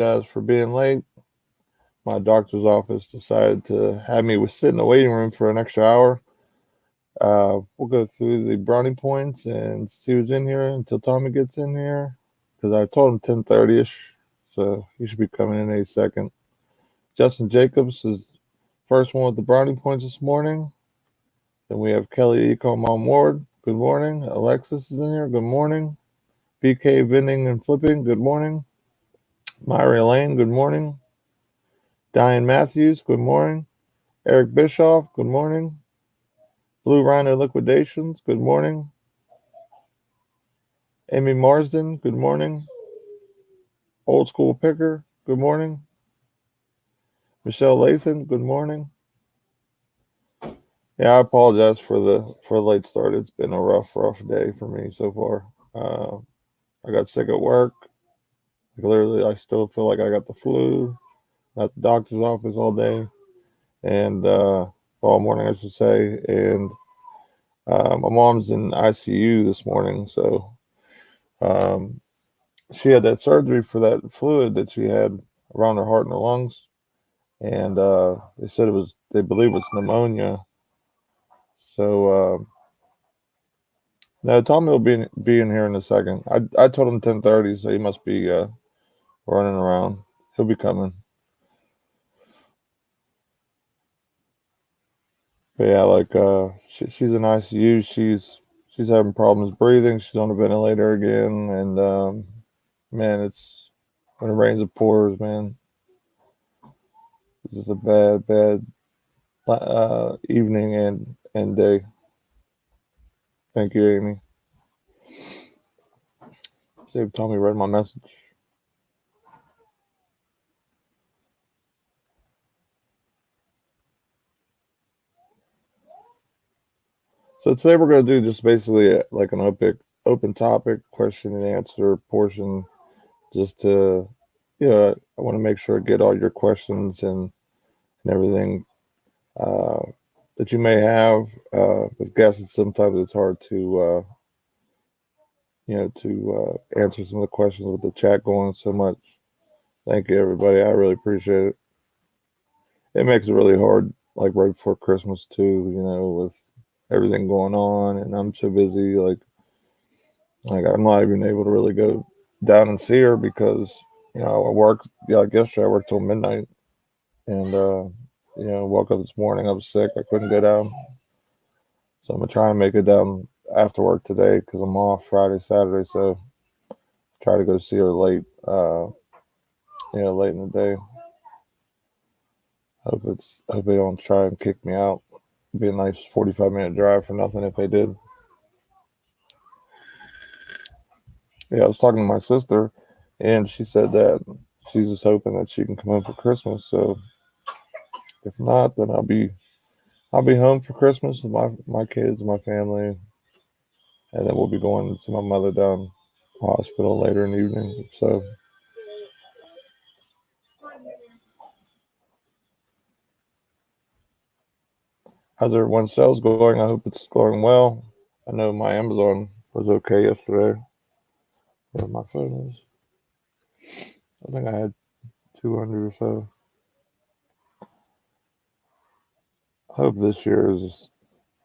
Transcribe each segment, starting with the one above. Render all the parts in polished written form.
apologize for being late. My doctor's office decided to have me sit in the waiting room for an extra hour. We'll go through the brownie points and see who's in here until Tommy gets in here. Because I told him 10:30ish, so he should be coming in any second. Justin Jacobs is first one with the brownie points this morning. Then we have Kelly Ecom on board. Good morning. Alexis is in here. Good morning. BK Vending and Flipping. Good morning. Myra Lane. Good morning. Diane Matthews. Good morning. Eric Bischoff. Good morning. Blue Rhino Liquidations. Good morning. Amy Marsden. Good morning. Old School Picker. Good morning. Michelle Lathan. Good morning. Yeah, I apologize for the late start. It's been a rough day for me so far. I got sick at work. Literally, I still feel like I got the flu. At the doctor's office all day, and all morning, I should say. And my mom's in ICU this morning, so um, she had that surgery for that fluid that she had around her heart and her lungs, and they said they believe it's pneumonia. So no, Tommy will be in here in a second. I told him 10:30, so he must be running around. He'll be coming. But yeah, like she's in ICU. She's having problems breathing. She's on a ventilator again, and man, it's when it rains it pours, man. This is a bad evening and day. Thank you, Amy. See if Tommy read my message. So today we're going to do just basically like an open topic question and answer portion, just to I want to make sure I get all your questions and everything uh, that you may have. With guests, sometimes it's hard to answer some of the questions with the chat going so much. Thank you, everybody. I really appreciate it. It makes it really hard, like right before Christmas too. With everything going on, and I'm so busy. Like I'm not even able to really go down and see her because I work. Yeah, like yesterday I worked till midnight, and woke up this morning. I was sick. I couldn't go down, so I'm gonna try and make it down after work today because I'm off Friday, Saturday. So try to go see her late. Late in the day. Hope they don't try and kick me out. It'd be a nice 45-minute drive for nothing if they did. Yeah, I was talking to my sister, and she said that she's just hoping that she can come home for Christmas. So if not, then I'll be home for Christmas with my kids and my family, and then we'll be going to see my mother down hospital later in the evening. So how's everyone's sales going? I hope it's going well. I know my Amazon was okay yesterday. Where my phone is. I think I had 200 or so. I hope this year is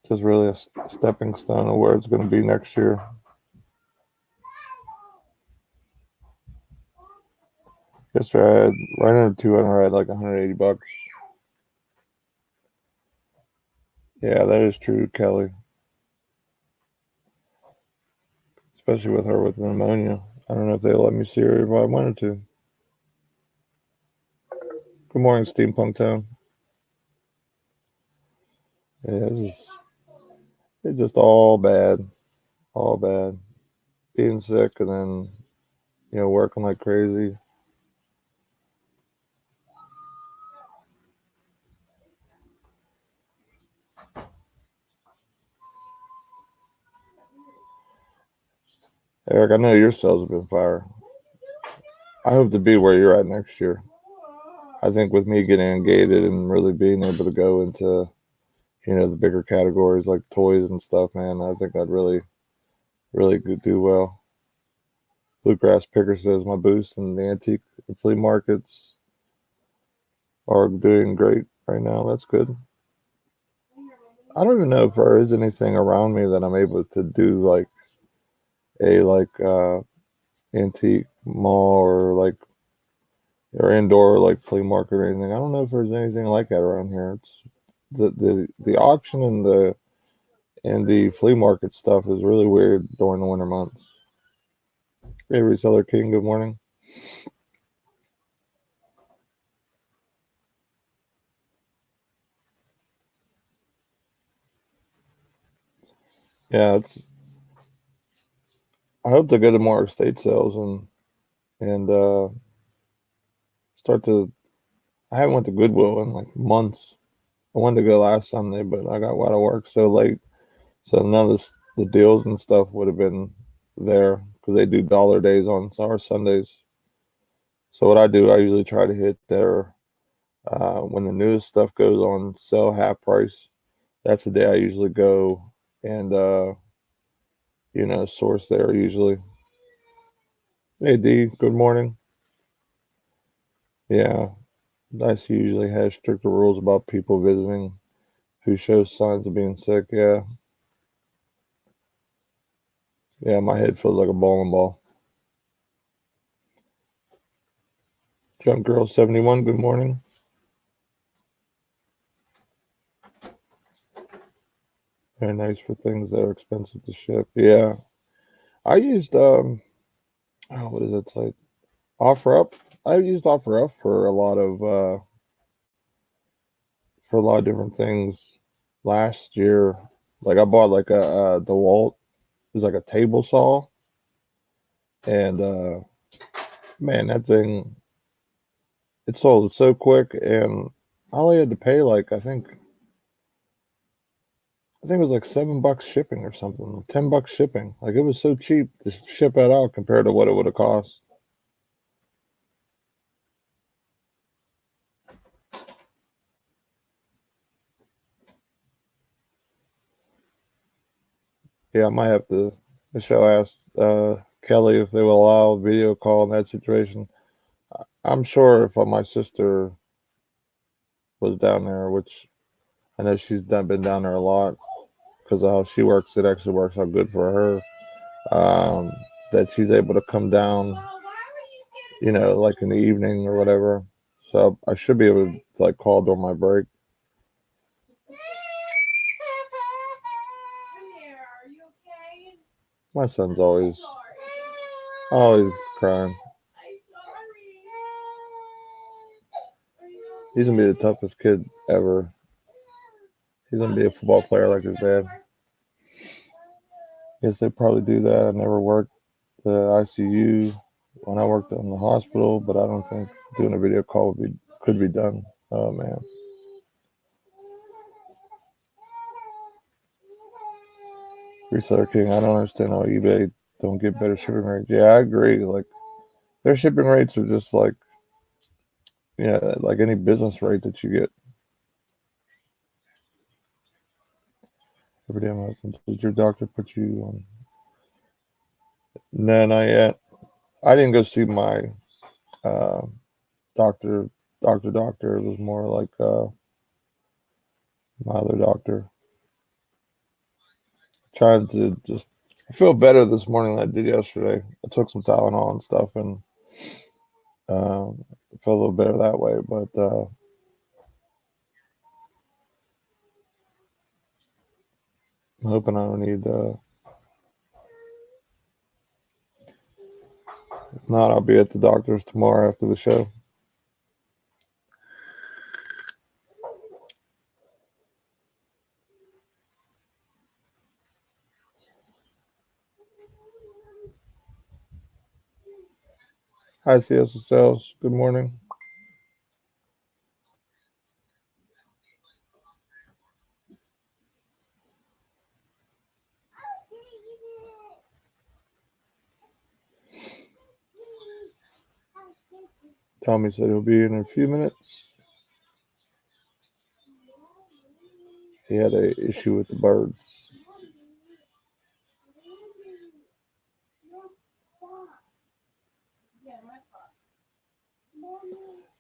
just really a stepping stone of where it's going to be next year. Yesterday I had right under 200. I had like $180. Yeah, that is true, Kelly. Especially with her with pneumonia. I don't know if they'll let me see her if I wanted to. Good morning, Steampunk Town. Yeah, it's just all bad. All bad. Being sick and then, working like crazy. Eric, I know your sales have been fire. I hope to be where you're at next year. I think with me getting engaged and really being able to go into, the bigger categories like toys and stuff, man, I think I'd really, really do well. Bluegrass Picker says my booth and the antique and flea markets are doing great right now. That's good. I don't even know if there is anything around me that I'm able to do like a antique mall or indoor like flea market or anything. I don't know if there's anything like that around here. It's the auction and the flea market stuff is really weird during the winter months. Hey, Reseller King, good morning. Yeah, I hope to go to more estate sales and start to. I haven't went to Goodwill in like months. I wanted to go last Sunday, but I got out of work so late, so none of the deals and stuff would have been there because they do dollar days on our Sundays. So what I do, I usually try to hit their when the newest stuff goes on sale half price. That's the day I usually go and source there usually. Hey D, good morning. Yeah, Dice usually has stricter rules about people visiting who show signs of being sick. Yeah, yeah, my head feels like a bowling ball. Junk Girl 71, good morning. Very nice for things that are expensive to ship. Yeah, I used what is that site? OfferUp. I used OfferUp for a lot of different things last year. Like I bought like a DeWalt. It was like a table saw, and man, that thing it sold so quick, and I only had to pay like I think it was like $7 shipping or something, $10 shipping. Like it was so cheap to ship that out compared to what it would have cost. Yeah, I might have to. Michelle asked Kelly if they will allow a video call in that situation. I'm sure if my sister was down there, which I know been down there a lot because of how she works, it actually works out good for her. That she's able to come down, like in the evening or whatever. So I should be able to like call during my break. My son's always crying. He's gonna be the toughest kid ever. He's gonna be a football player like his dad. Guess they probably do that. I never worked the ICU when I worked in the hospital, but I don't think doing a video call could be done. Oh man. Reseller King, I don't understand how eBay don't get better shipping rates. Yeah, I agree. Like their shipping rates are just like like any business rate that you get. Every day I'm asking, did your doctor put you on? No, not yet. I didn't go see my uh, doctor. Doctor. It was more like my other doctor. Trying to just I feel better this morning than I did yesterday. I took some Tylenol and stuff, and I feel a little better that way. But I'm hoping I don't need. If not, I'll be at the doctor's tomorrow after the show. Hi, CS Sales. Good morning. Tommy said he'll be in a few minutes. He had a issue with the birds.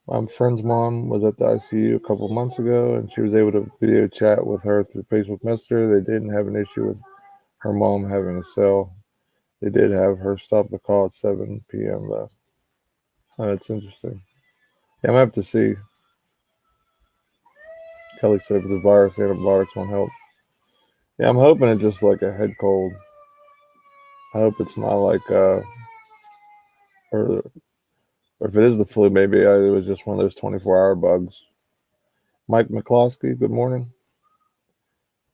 My friend's mom was at the ICU a couple months ago, and she was able to video chat with her through Facebook Messenger. They didn't have an issue with her mom having a cell. They did have her stop the call at 7 p.m. though. That's interesting. Yeah, I'm gonna have to see. Kelly said with the virus, antibiotics won't help. Yeah, I'm hoping it's just like a head cold. I hope it's not like or if it is the flu, maybe it was just one of those 24-hour bugs. Mike McCloskey, good morning.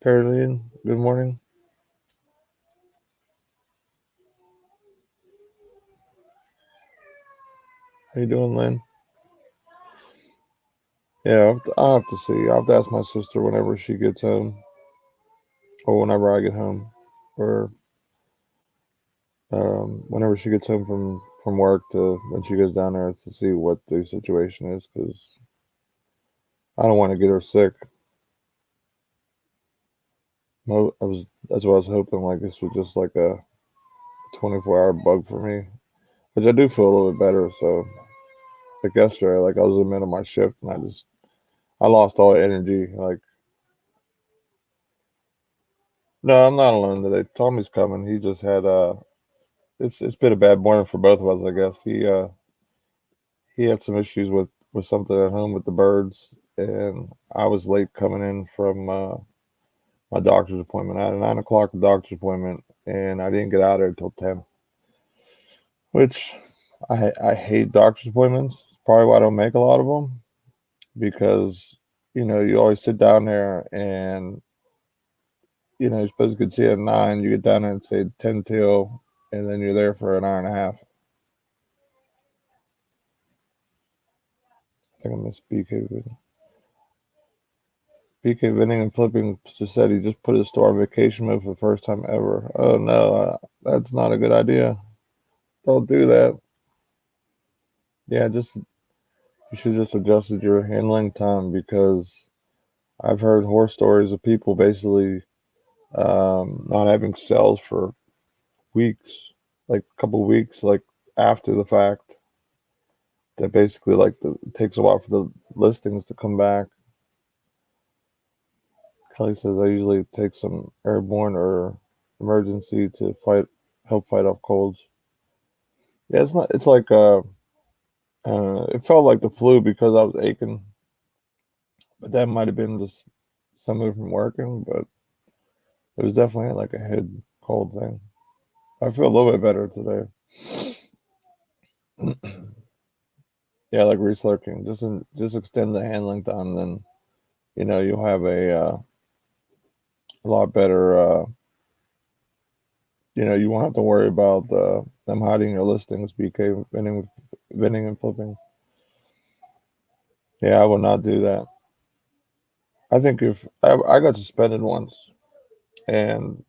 Caroline, good morning. How you doing, Lynn? Yeah, I'll have to see. I'll have to ask my sister whenever she gets home, or whenever I get home, or whenever she gets home from work to when she goes down there to see what the situation is, because I don't want to get her sick. That's what I was hoping. Like this was just like a 24-hour bug for me, which I do feel a little bit better. So like yesterday, like I was in the middle of my shift and I lost all energy. Like no, I'm not alone today. Tommy's coming. He just had it's been a bad morning for both of us. I guess he had some issues with something at home with the birds, and I was late coming in from my doctor's appointment. I had a 9 o'clock doctor's appointment, and I didn't get out there until 10. Which I hate doctor's appointments. Probably why I don't make a lot of them, because you always sit down there and you're supposed to see at 9. You get down there and say 10 till, and then you're there for an hour and a half. I think I missed BK. BK vending and flipping said he just put his store on vacation mode for the first time ever. Oh no, that's not a good idea. Don't do that. Yeah, you should just adjusted your handling time, because I've heard horror stories of people basically not having sales for weeks, like a couple weeks, like after the fact. That basically it takes a while for the listings to come back. Kelly says I usually take some airborne or emergency to help fight off colds. Yeah, it's not. It's like it felt like the flu because I was aching, but that might have been just something from working. But it was definitely like a head cold thing. I feel a little bit better today. Yeah, like researching. Just extend the handling time, then you'll have a lot better. You won't have to worry about them hiding your listings. BK vending and flipping. Yeah, I will not do that. I think if I got suspended once, and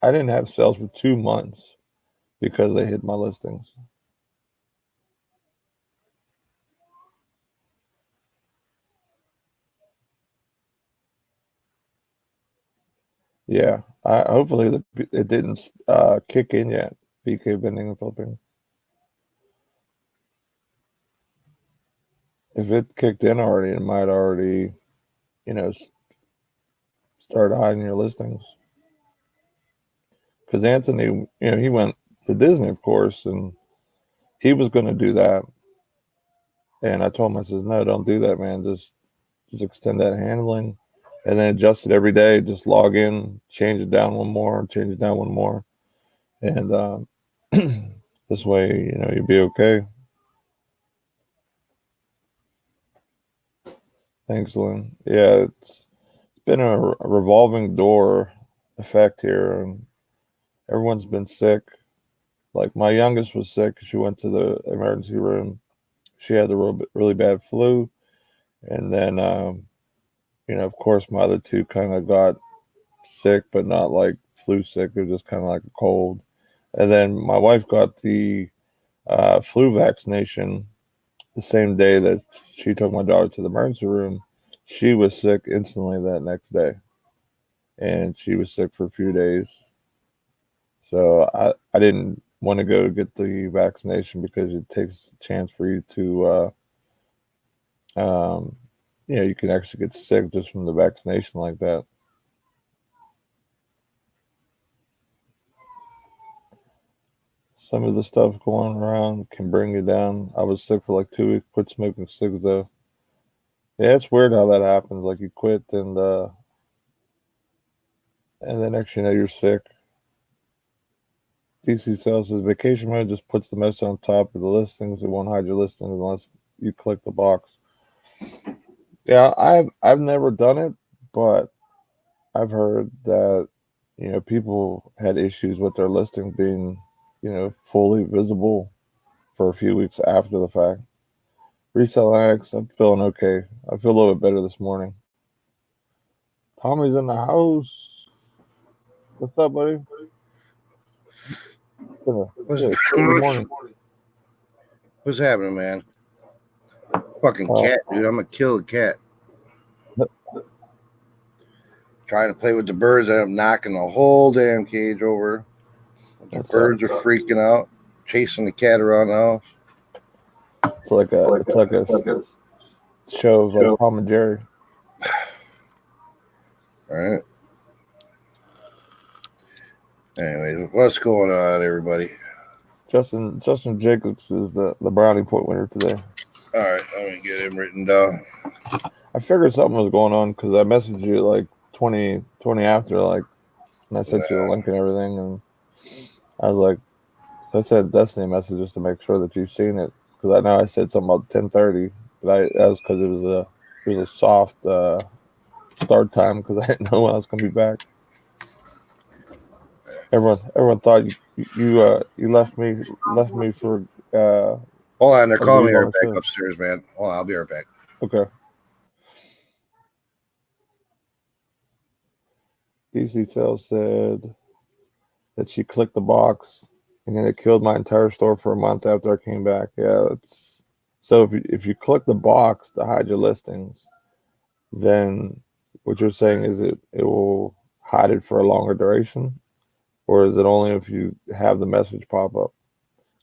I didn't have sales for 2 months because they hid my listings. Yeah, hopefully it didn't kick in yet. BK vending and flipping. If it kicked in already, it might already, you know, start hiding your listings. Because Anthony, he went to Disney, of course, and he was going to do that. And I told him, I says, no, don't do that, man. Just extend that handling, and then adjust it every day. Just log in, change it down one more, change it down one more, and this way, you'll be okay. Thanks, Lynn. Yeah, it's been a revolving door effect here, and everyone's been sick. Like my youngest was sick. She went to the emergency room. She had the really bad flu, and then of course, my other two kind of got sick, but not like flu sick. It was just kind of like a cold. And then my wife got the flu vaccination the same day that she took my daughter to the emergency room. She was sick instantly that next day, and she was sick for a few days. So I didn't want to go get the vaccination because it takes a chance for you to You can actually get sick just from the vaccination like that. Some of the stuff going around can bring you down. I was sick for like 2 weeks. Quit smoking cigs though. Yeah, it's weird how that happens. Like you quit and the next you know you're sick. DC Sales says vacation mode just puts the message on top of the listings. It won't hide your listings unless you click the box. Yeah, I've never done it, but I've heard that people had issues with their listing being fully visible for a few weeks after the fact. Resell addicts, I'm feeling okay. I feel a little bit better this morning. Tommy's in the house. What's up, buddy? Good morning. What's happening, man? Fucking cat, dude. I'm gonna kill the cat. Trying to play with the birds, I end up knocking the whole damn cage over. The birds are freaking out, chasing the cat around the house. It's like a show of like Tom and Jerry. All right. Anyways, what's going on, everybody? Justin Jacobs is the brownie point winner today. All right, let me get him written down. I figured something was going on because I messaged you like 20 after, like, and I sent you the link and everything, and I was like, so I said Destiny messages to make sure that you've seen it because I know I said something about 10:30, but that was because it was a soft start time because I didn't know when I was gonna be back. Everyone thought you left me for. Hold on, they're calling me right back upstairs, man. Hold on, I'll be right back. Okay. DC Sales said that she clicked the box and then it killed my entire store for a month after I came back. Yeah, that's so if you click the box to hide your listings, then what you're saying is it will hide it for a longer duration, or is it only if you have the message pop up?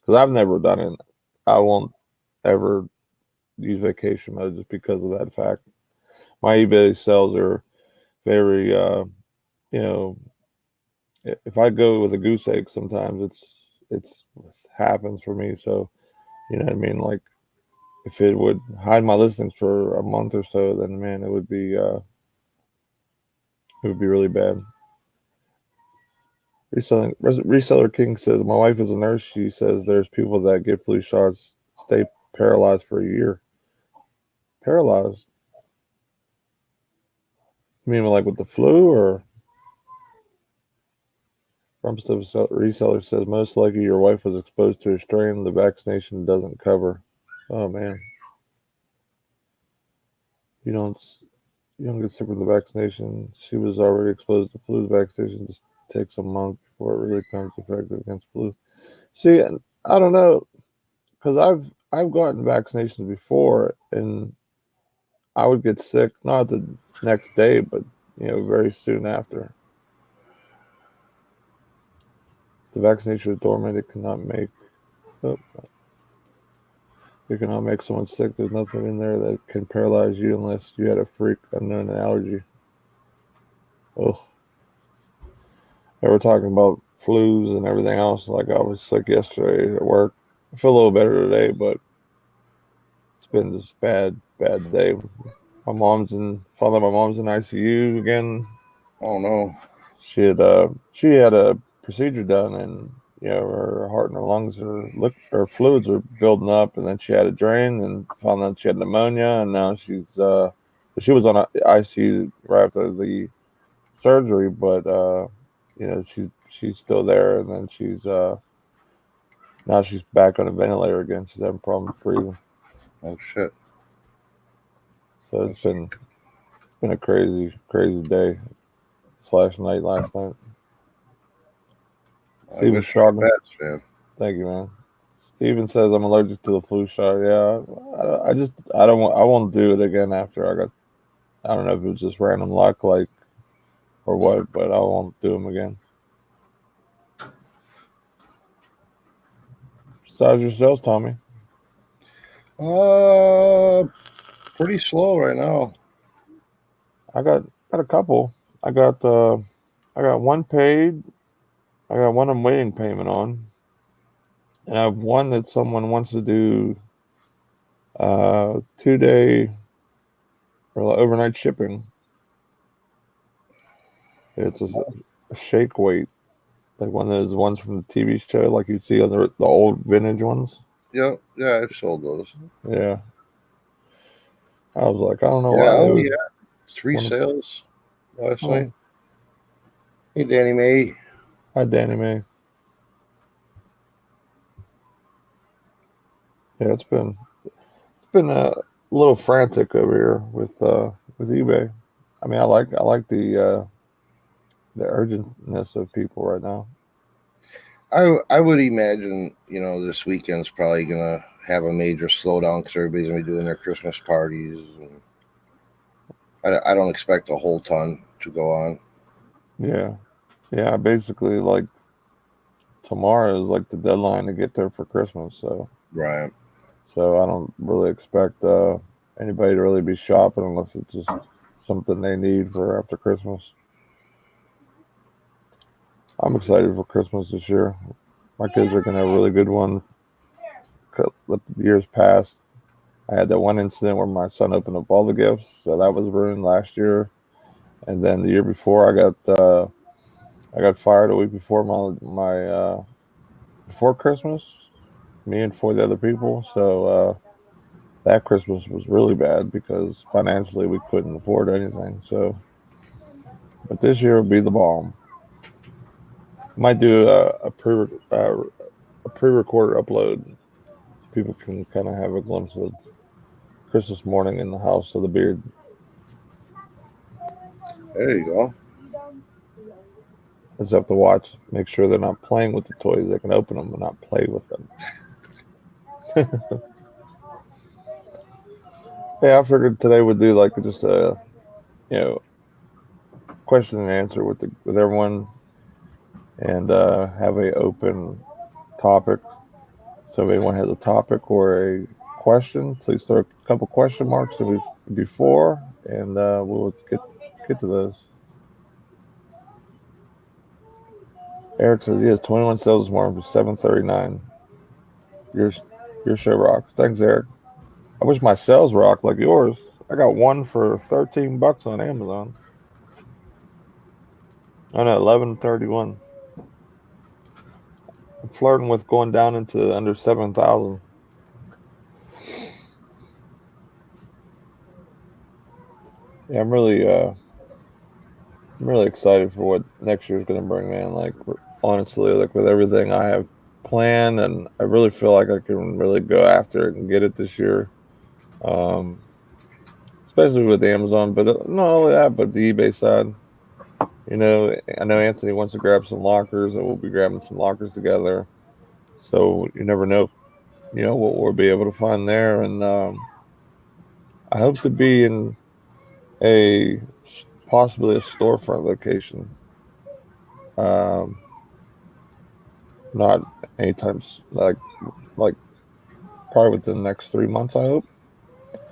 Because I've never done it. I won't ever use vacation mode just because of that fact. My eBay sales are very if I go with a goose egg, sometimes it happens for me. So you know what I mean. Like if it would hide my listings for a month or so, then man, it would be really bad. Reseller King says my wife is a nurse. She says there's people that get flu shots stay paralyzed for a year. Paralyzed? You mean like with the flu or? Reseller says most likely your wife was exposed to a strain the vaccination doesn't cover. Oh man. You don't get sick with the vaccination. She was already exposed to flu. The vaccination just takes a month before it really becomes effective against flu. See, I don't know, because I've gotten vaccinations before, and I would get sick not the next day, but very soon after. The vaccination was dormant. It cannot make. Oh, it cannot make someone sick. There's nothing in there that can paralyze you unless you had a freak unknown allergy. Ugh. They were talking about flus and everything else. Like I was sick yesterday at work. I feel a little better today, but it's been just bad day. My mom's in ICU again. Oh no. She had a procedure done, and her heart and her lungs her fluids are building up, and then she had a drain, and found out she had pneumonia, and now she was on ICU right after the surgery, but she's still there, and then now she's back on a ventilator again. She's having problems breathing. Oh shit! So it's been a crazy day / night last night. Steven struggling. Thank you, man. Steven says I'm allergic to the flu shot. Yeah, I won't do it again after I don't know if it was just random luck, like, or what, but I won't do them again. Besides yourself, Tommy. pretty slow right now. I got a couple. I got one paid. I got one I'm waiting payment on, and I have one that someone wants to do 2 day or overnight shipping. It's a shake weight, like one of those ones from the TV show, like you'd see on the old vintage ones. Yep, yeah, I've sold those. Yeah, I was like, I don't know Yeah, why they oh would yeah, 3 want to. sales last night. Oh, Hey, Danny Mae. hi, Danny Mae. Yeah, it's been a little frantic over here with eBay. I mean, I like the urgentness of people right now. I would imagine this weekend's probably gonna have a major slowdown because everybody's gonna be doing their Christmas parties, and I don't expect a whole ton to go on. Yeah, yeah. Basically, like tomorrow is like the deadline to get there for Christmas. Right. So I don't really expect anybody to really be shopping unless it's just something they need for after Christmas. I'm excited for Christmas this year. My kids are gonna have a really good one. The years past, I had that one incident where my son opened up all the gifts, so that was ruined last year. And then the year before, I got fired a week before my before Christmas. Me and 4 other people. So that Christmas was really bad because financially we couldn't afford anything. So, but this year will be the bomb. Might do a pre-recorded upload. So people can kind of have a glimpse of Christmas morning in the house of the beard. There you go. Just have to watch, make sure they're not playing with the toys. They can open them, but not play with them. Yeah, I figured today would do like just a you know question and answer with everyone, and have a open topic. So if anyone has a topic or a question, please throw a couple question marks before, and we'll get to those. Eric says he has 21 sales this morning for 7:39. Your your show rocks. Thanks, Eric. I wish my sales rocked like yours. I got one for $13 on Amazon. Oh no, 11.31. I'm flirting with going down into under 7,000. Yeah, I'm really excited for what next year's going to bring, man. Like honestly, like with everything I have planned, and I really feel like I can really go after it and get it this year. Um, Especially with Amazon, but not only that, but the eBay side. I know Anthony wants to grab some lockers, and we'll be grabbing some lockers together. So you never know, what we'll be able to find there. And I hope to be in a possibly a storefront location. Um, Not anytime like probably within the next 3 months. I hope.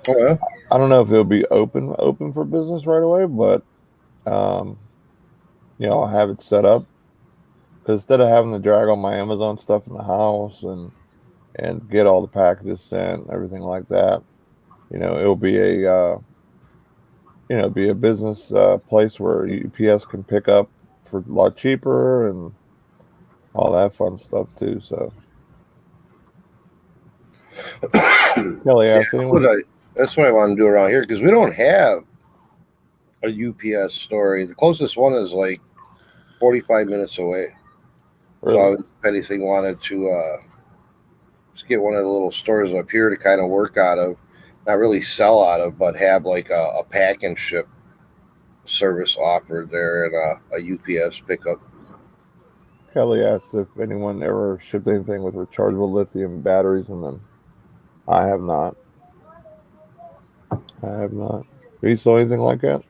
Oh yeah. I don't know if it'll be open for business right away, but um, I'll have it set up because instead of having to drag all my Amazon stuff in the house and get all the packages sent, everything like that, it'll be a business place where UPS can pick up for a lot cheaper and all that fun stuff too. So Kelly Yeah, asked anyone. that's what I want to do around here because we don't have a UPS store. The closest one is like 45 minutes away. So Really? if anything wanted to just get one of the little stores up here to kind of work out of, not really sell out of, but have like a pack and ship service offered there and a UPS pickup. Kelly asked if anyone ever shipped anything with rechargeable lithium batteries in them. I have not. I have not. Have you saw anything like that?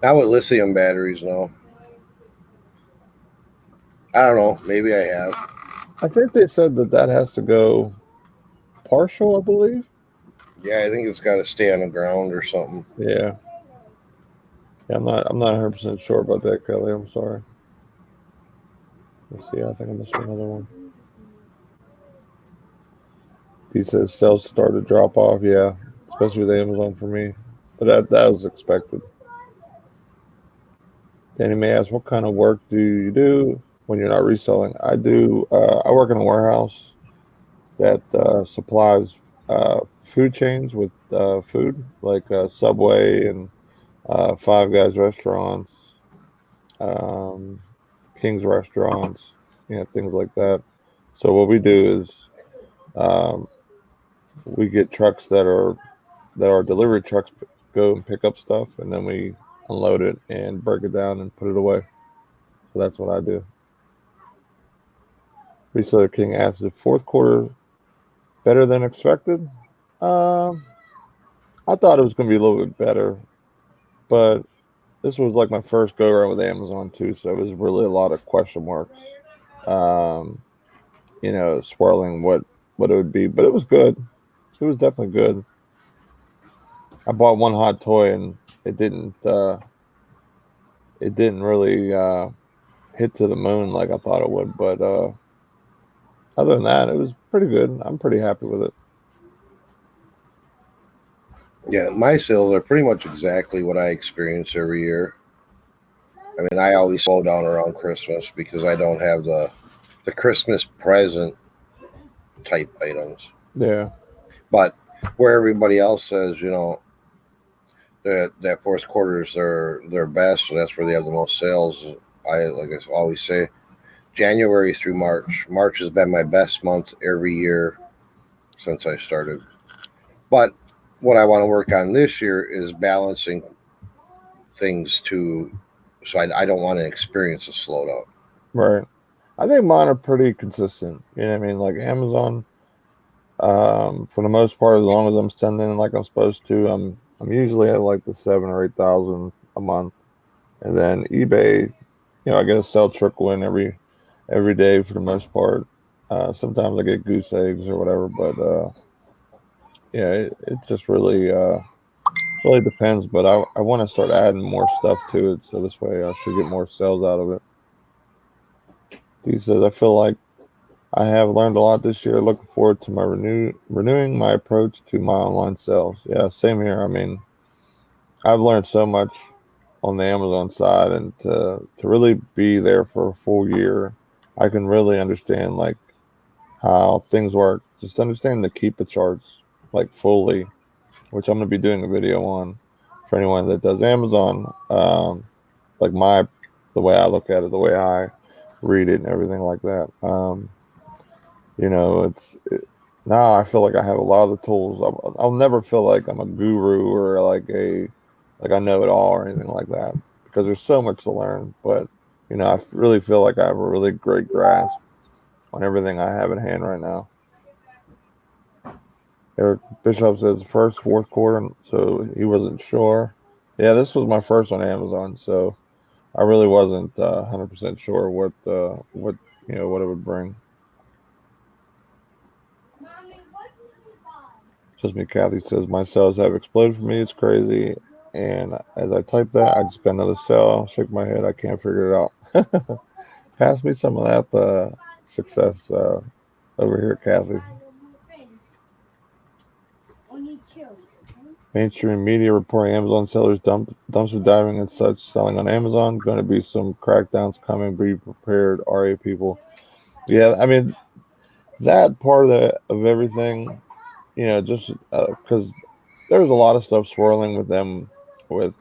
Not with lithium batteries, no. I don't know. Maybe I have. I think they said that has to go partial, I believe. Yeah, I think it's got to stay on the ground or something. Yeah. Yeah, I'm not 100% sure about that, Kelly. I'm sorry. Let's see. I think I missed another one. He says sales start to drop off. Yeah, especially with Amazon for me. But that was expected. Danny may ask, what kind of work do you do when you're not reselling? I do. I work in a warehouse that supplies food chains with food, like Subway and Five Guys restaurants, um, King's restaurants, things like that. So what we do is um, we get trucks that are delivery trucks go and pick up stuff, and then we unload it and break it down and put it away. So that's what I do. Reseller King asked, "The fourth quarter better than expected?" Um, I thought it was going to be a little bit better, but this was like my first go around with Amazon too, so it was really a lot of question marks. Um, swirling what it would be, but it was good. It was definitely good. I bought one hot toy and it didn't really hit to the moon like I thought it would, but other than that, it was pretty good. I'm pretty happy with it. Yeah, my sales are pretty much exactly what I experience every year. I mean, I always slow down around Christmas because I don't have the Christmas present type items. Yeah, But where everybody else says, that fourth quarter is their best, and that's where they have the most sales. I always say, January through March. March has been my best month every year since I started. But what I want to work on this year is balancing things so I don't want to experience a slowdown. right. I think mine are pretty consistent. You know what I mean? Like Amazon, for the most part, as long as I'm sending like I'm supposed to, I'm usually at like the 7 or 8 thousand a month, and then eBay, I get a sell trickle in every day for the most part. Sometimes I get goose eggs or whatever, but yeah, it just really depends. But I want to start adding more stuff to it, so this way I should get more sales out of it. He says I feel like I have learned a lot this year. Looking forward to my renewing my approach to my online sales. Yeah, same here. I mean, I've learned so much on the Amazon side, and to really be there for a full year, I can really understand like how things work. Just understand the Keepa charts like fully, which I'm going to be doing a video on for anyone that does Amazon. Like the way I look at it, the way I read it, and everything like that. Now I feel like I have a lot of the tools. I'll never feel like I'm a guru or like I know it all or anything like that because there's so much to learn. But I really feel like I have a really great grasp on everything I have in hand right now. Eric Bishop says first fourth quarter, so he wasn't sure. Yeah, this was my first on Amazon, so I really wasn't 100% sure what it would bring. Just me, Kathy says my sales have exploded for me. It's crazy. And as I type that, I just got another sale. Shake my head. I can't figure it out. Pass me some of that success over here, Kathy. Mainstream media reporting Amazon sellers dumpster diving and such selling on Amazon. Going to be some crackdowns coming. Be prepared, RA people. Yeah, I mean that part of everything. Just because there's a lot of stuff swirling with them with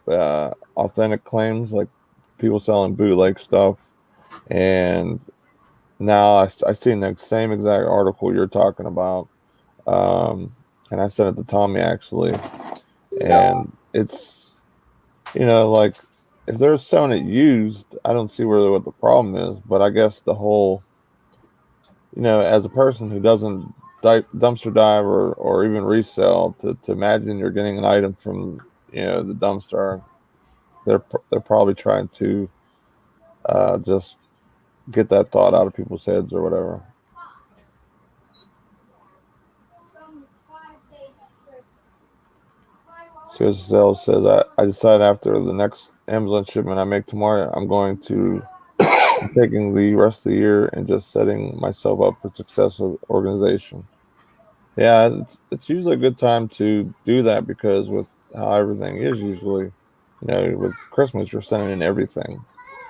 authentic claims, like people selling bootleg stuff. And now I seen the same exact article you're talking about, um, and I sent it to Tommy actually, and it's like if they're selling it used, I don't see where what the problem is. But I guess the whole, as a person who doesn't dumpster dive or even resell, to imagine you're getting an item from the dumpster, they're probably trying to just get that thought out of people's heads or whatever. Serious Sales says, I decided after the next Amazon shipment I make tomorrow, I'm taking the rest of the year and just setting myself up for success with organization. Yeah, it's usually a good time to do that because with how everything is usually, with Christmas you're sending in everything.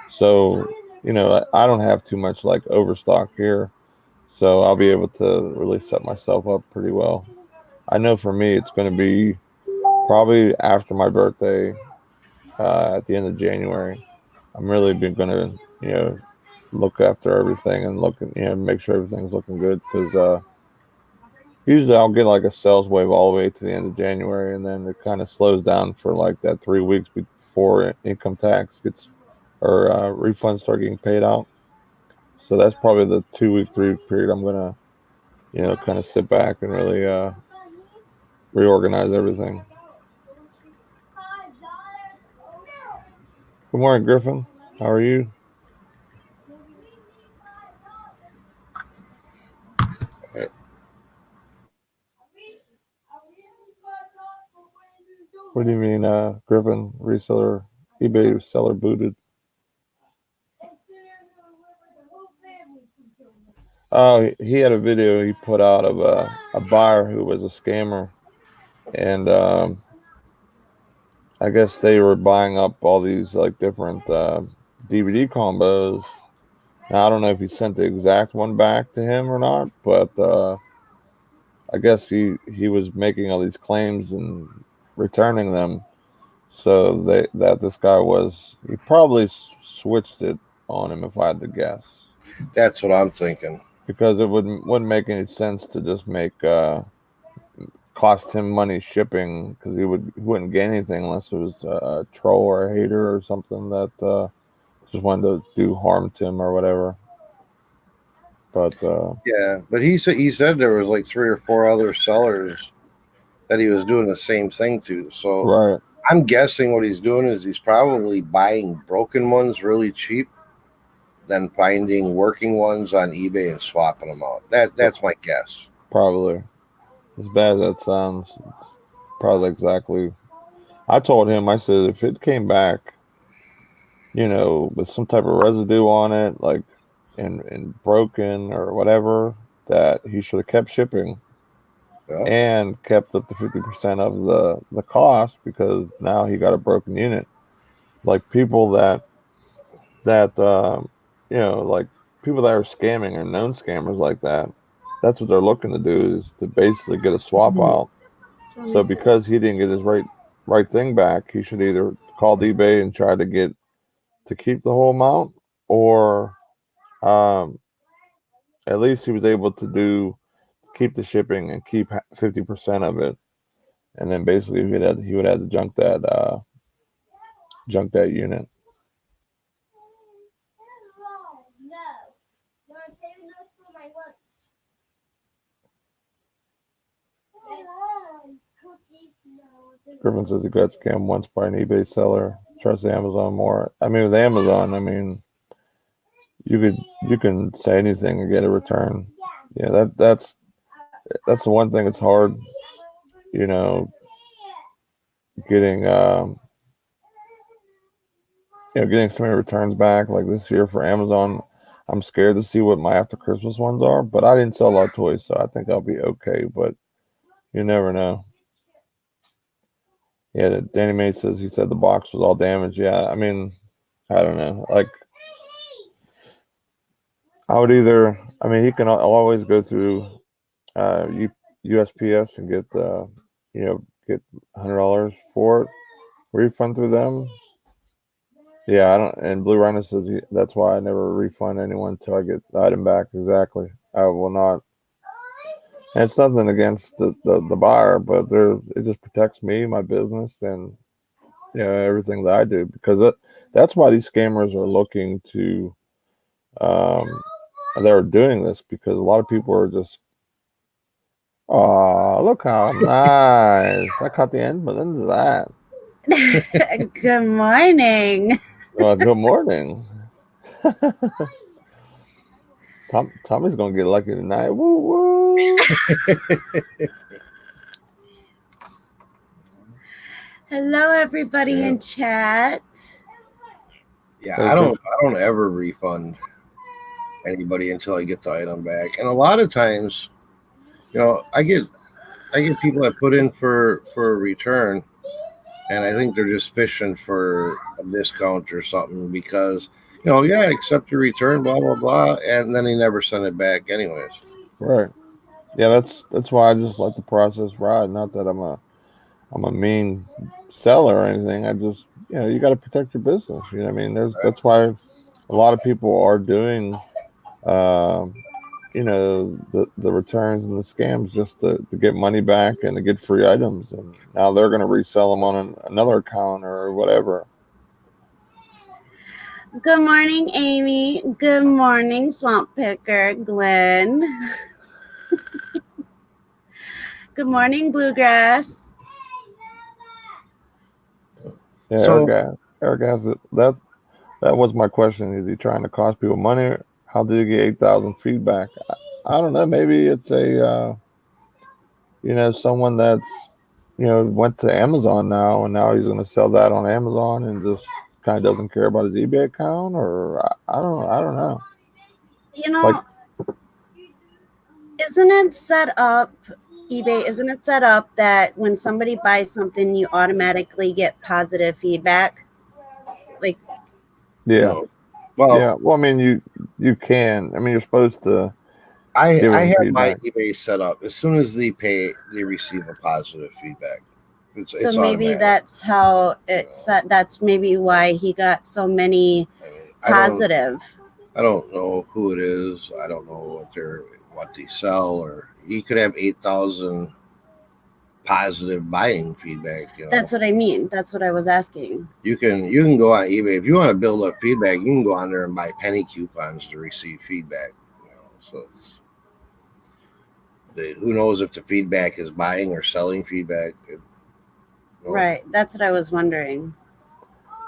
So, I don't have too much like overstock here. So I'll be able to really set myself up pretty well. I know for me it's going to be probably after my birthday, at the end of January. I'm really going to, look after everything and make sure everything's looking good because usually I'll get like a sales wave all the way to the end of January, and then it kind of slows down for like that 3 weeks before income tax gets or refunds start getting paid out. So that's probably the 2 week, 3 week period I'm gonna, kind of sit back and really reorganize everything. Good morning, Griffin. How are you? What do you mean, Griffin reseller, eBay seller booted? Oh, he had a video he put out of a buyer who was a scammer, and I guess they were buying up all these like different DVD combos. Now I don't know if he sent the exact one back to him or not, but I guess he was making all these claims and returning them. So that this guy was he probably switched it on him if I had to guess, That's what I'm thinking. because it wouldn't make any sense to just make cost him money shipping because he wouldn't gain anything unless it was a troll or a hater or something that just wanted to do harm to him or whatever. But Yeah, but he said there was like three or four other sellers that he was doing the same thing to. So right, I'm guessing what he's doing is he's probably buying broken ones really cheap, then finding working ones on eBay and swapping them out. That's my guess. probably as bad as that sounds, it's probably exactly. I told him, I said if it came back, with some type of residue on it, like and broken or whatever, that he should have kept shipping Yeah. and kept up to 50% of the cost because now he got a broken unit. Like people that like people that are scamming or known scammers like that, that's what they're looking to do is to basically get a swap out. So because he didn't get his right thing back, he should either call eBay and try to keep the whole amount, or um, at least he was able to do keep the shipping and keep 50% of it, and then basically he would have to junk that unit. Griffin says he got scammed once by an eBay seller. Trust Amazon more. I mean, with Amazon, I mean, you could you can say anything and get a return. Yeah, that's the one thing that's hard. You know, getting getting so many returns back like this year for Amazon. I'm scared to see what my after Christmas ones are, but I didn't sell a lot of toys, so I think I'll be okay. But you never know. Yeah, Danny May says he said the box was all damaged. Yeah, I mean, I don't know. Like, I would either, I mean, he can always go through USPS and get $100 for it, refund through them. Yeah, I don't. And Blue Rhino says that's why I never refund anyone until I get the item back. Exactly, I will not. And it's nothing against the buyer, but it just protects me, my business, and everything that I do because that's why these scammers are looking to. Um, they're doing this because a lot of people are just, oh, look how nice! I caught the end, but then that. Good morning. Well, good morning. Tommy's gonna get lucky tonight. Woo woo. Hello, everybody Yeah. in chat. Yeah, Hey, I Chris. don't ever refund anybody until I get the item back. And a lot of times, I get people that put in for a return, and I think they're just fishing for a discount or something because yeah, accept your return, blah blah blah, and then they never send it back anyways. Right. Yeah, that's why I just let the process ride. Not that I'm a mean seller or anything. I just you got to protect your business. You know what I mean? Right? That's why a lot of people are doing um, the returns and the scams just to get money back and to get free items, and now they're going to resell them on another account or whatever. Good morning, Amy. Good morning, Swamp Picker, Glenn. Good morning, Bluegrass. Yeah, So Eric has it. That was my question. Is he trying to cost people money? How did he get 8,000 feedback? I don't know. Maybe it's someone that's went to Amazon now, and now he's going to sell that on Amazon and just kind of doesn't care about his eBay account, or I don't know. You Like, know, isn't it set up, eBay, isn't it set up that when somebody buys something, you automatically get positive feedback? Like, yeah, no, well, yeah. Well, I mean, you can. I mean, you're supposed to give I them have my feedback. eBay set up. As soon as they pay, they receive a positive feedback. so It's maybe automatic. that's how it's set. That's maybe why he got so many I mean, positive. I don't know who it is. I don't know what they sell, or you could have 8,000 positive buying feedback. That's what I mean. That's what I was asking. You can go on eBay if you want to build up feedback. You can go on there and buy penny coupons to receive feedback. So who knows if the feedback is buying or selling feedback? Right. That's what I was wondering.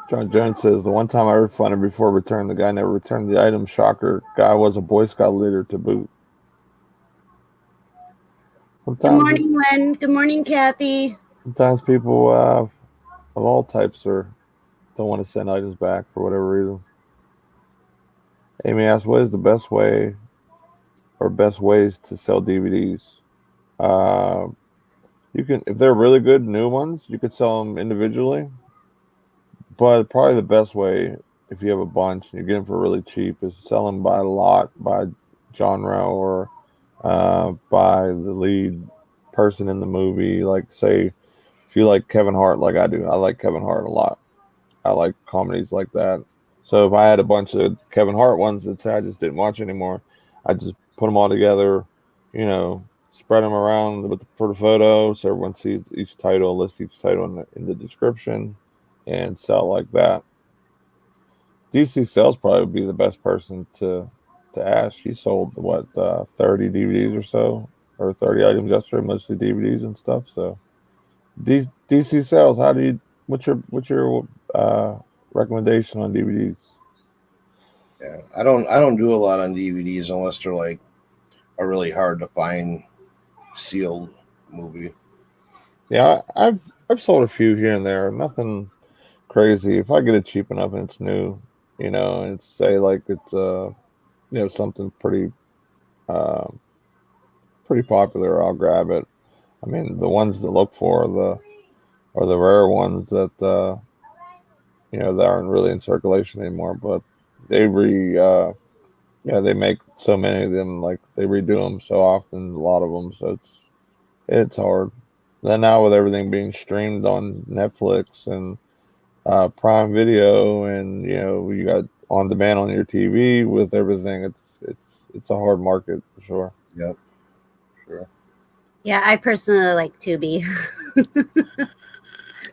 John Jones says the one time I refunded before return, the guy never returned the item. Shocker. Guy was a Boy Scout leader to boot. Good Sometimes morning, Len. Good morning, Kathy. sometimes people of all types don't want to send items back for whatever reason. Amy asks, "What is the best way or best ways to sell DVDs?" Uh, you can, if they're really good new ones, you could sell them individually. But probably the best way, if you have a bunch and you get them for really cheap, is sell them by lot, by genre, or by the lead person in the movie. Like, say, if you like Kevin Hart, like I do, I like Kevin Hart a lot. I like comedies like that. So if I had a bunch of Kevin Hart ones that say I just didn't watch anymore, I just put them all together, spread them around for the photo so everyone sees each title, list each title in the description, and sell like that. DC Sales probably would be the best person to ask. She sold what 30 DVDs or so, or 30 items yesterday, mostly DVDs and stuff. So DC Sales, how do you? What's your recommendation on DVDs? Yeah, I don't do a lot on DVDs unless they're like a really hard to find sealed movie. Yeah, I've sold a few here and there. Nothing crazy. If I get it cheap enough and it's new, and it's say like it's something uh, pretty popular, I'll grab it. I mean, the ones to look for are the rare ones that that aren't really in circulation anymore. But they they make so many of them, like they redo them so often, a lot of them. So it's hard. Then now with everything being streamed on Netflix and Prime Video, and you got on demand on your TV with everything, it's a hard market for sure. Yep, sure. Yeah, I personally like Tubi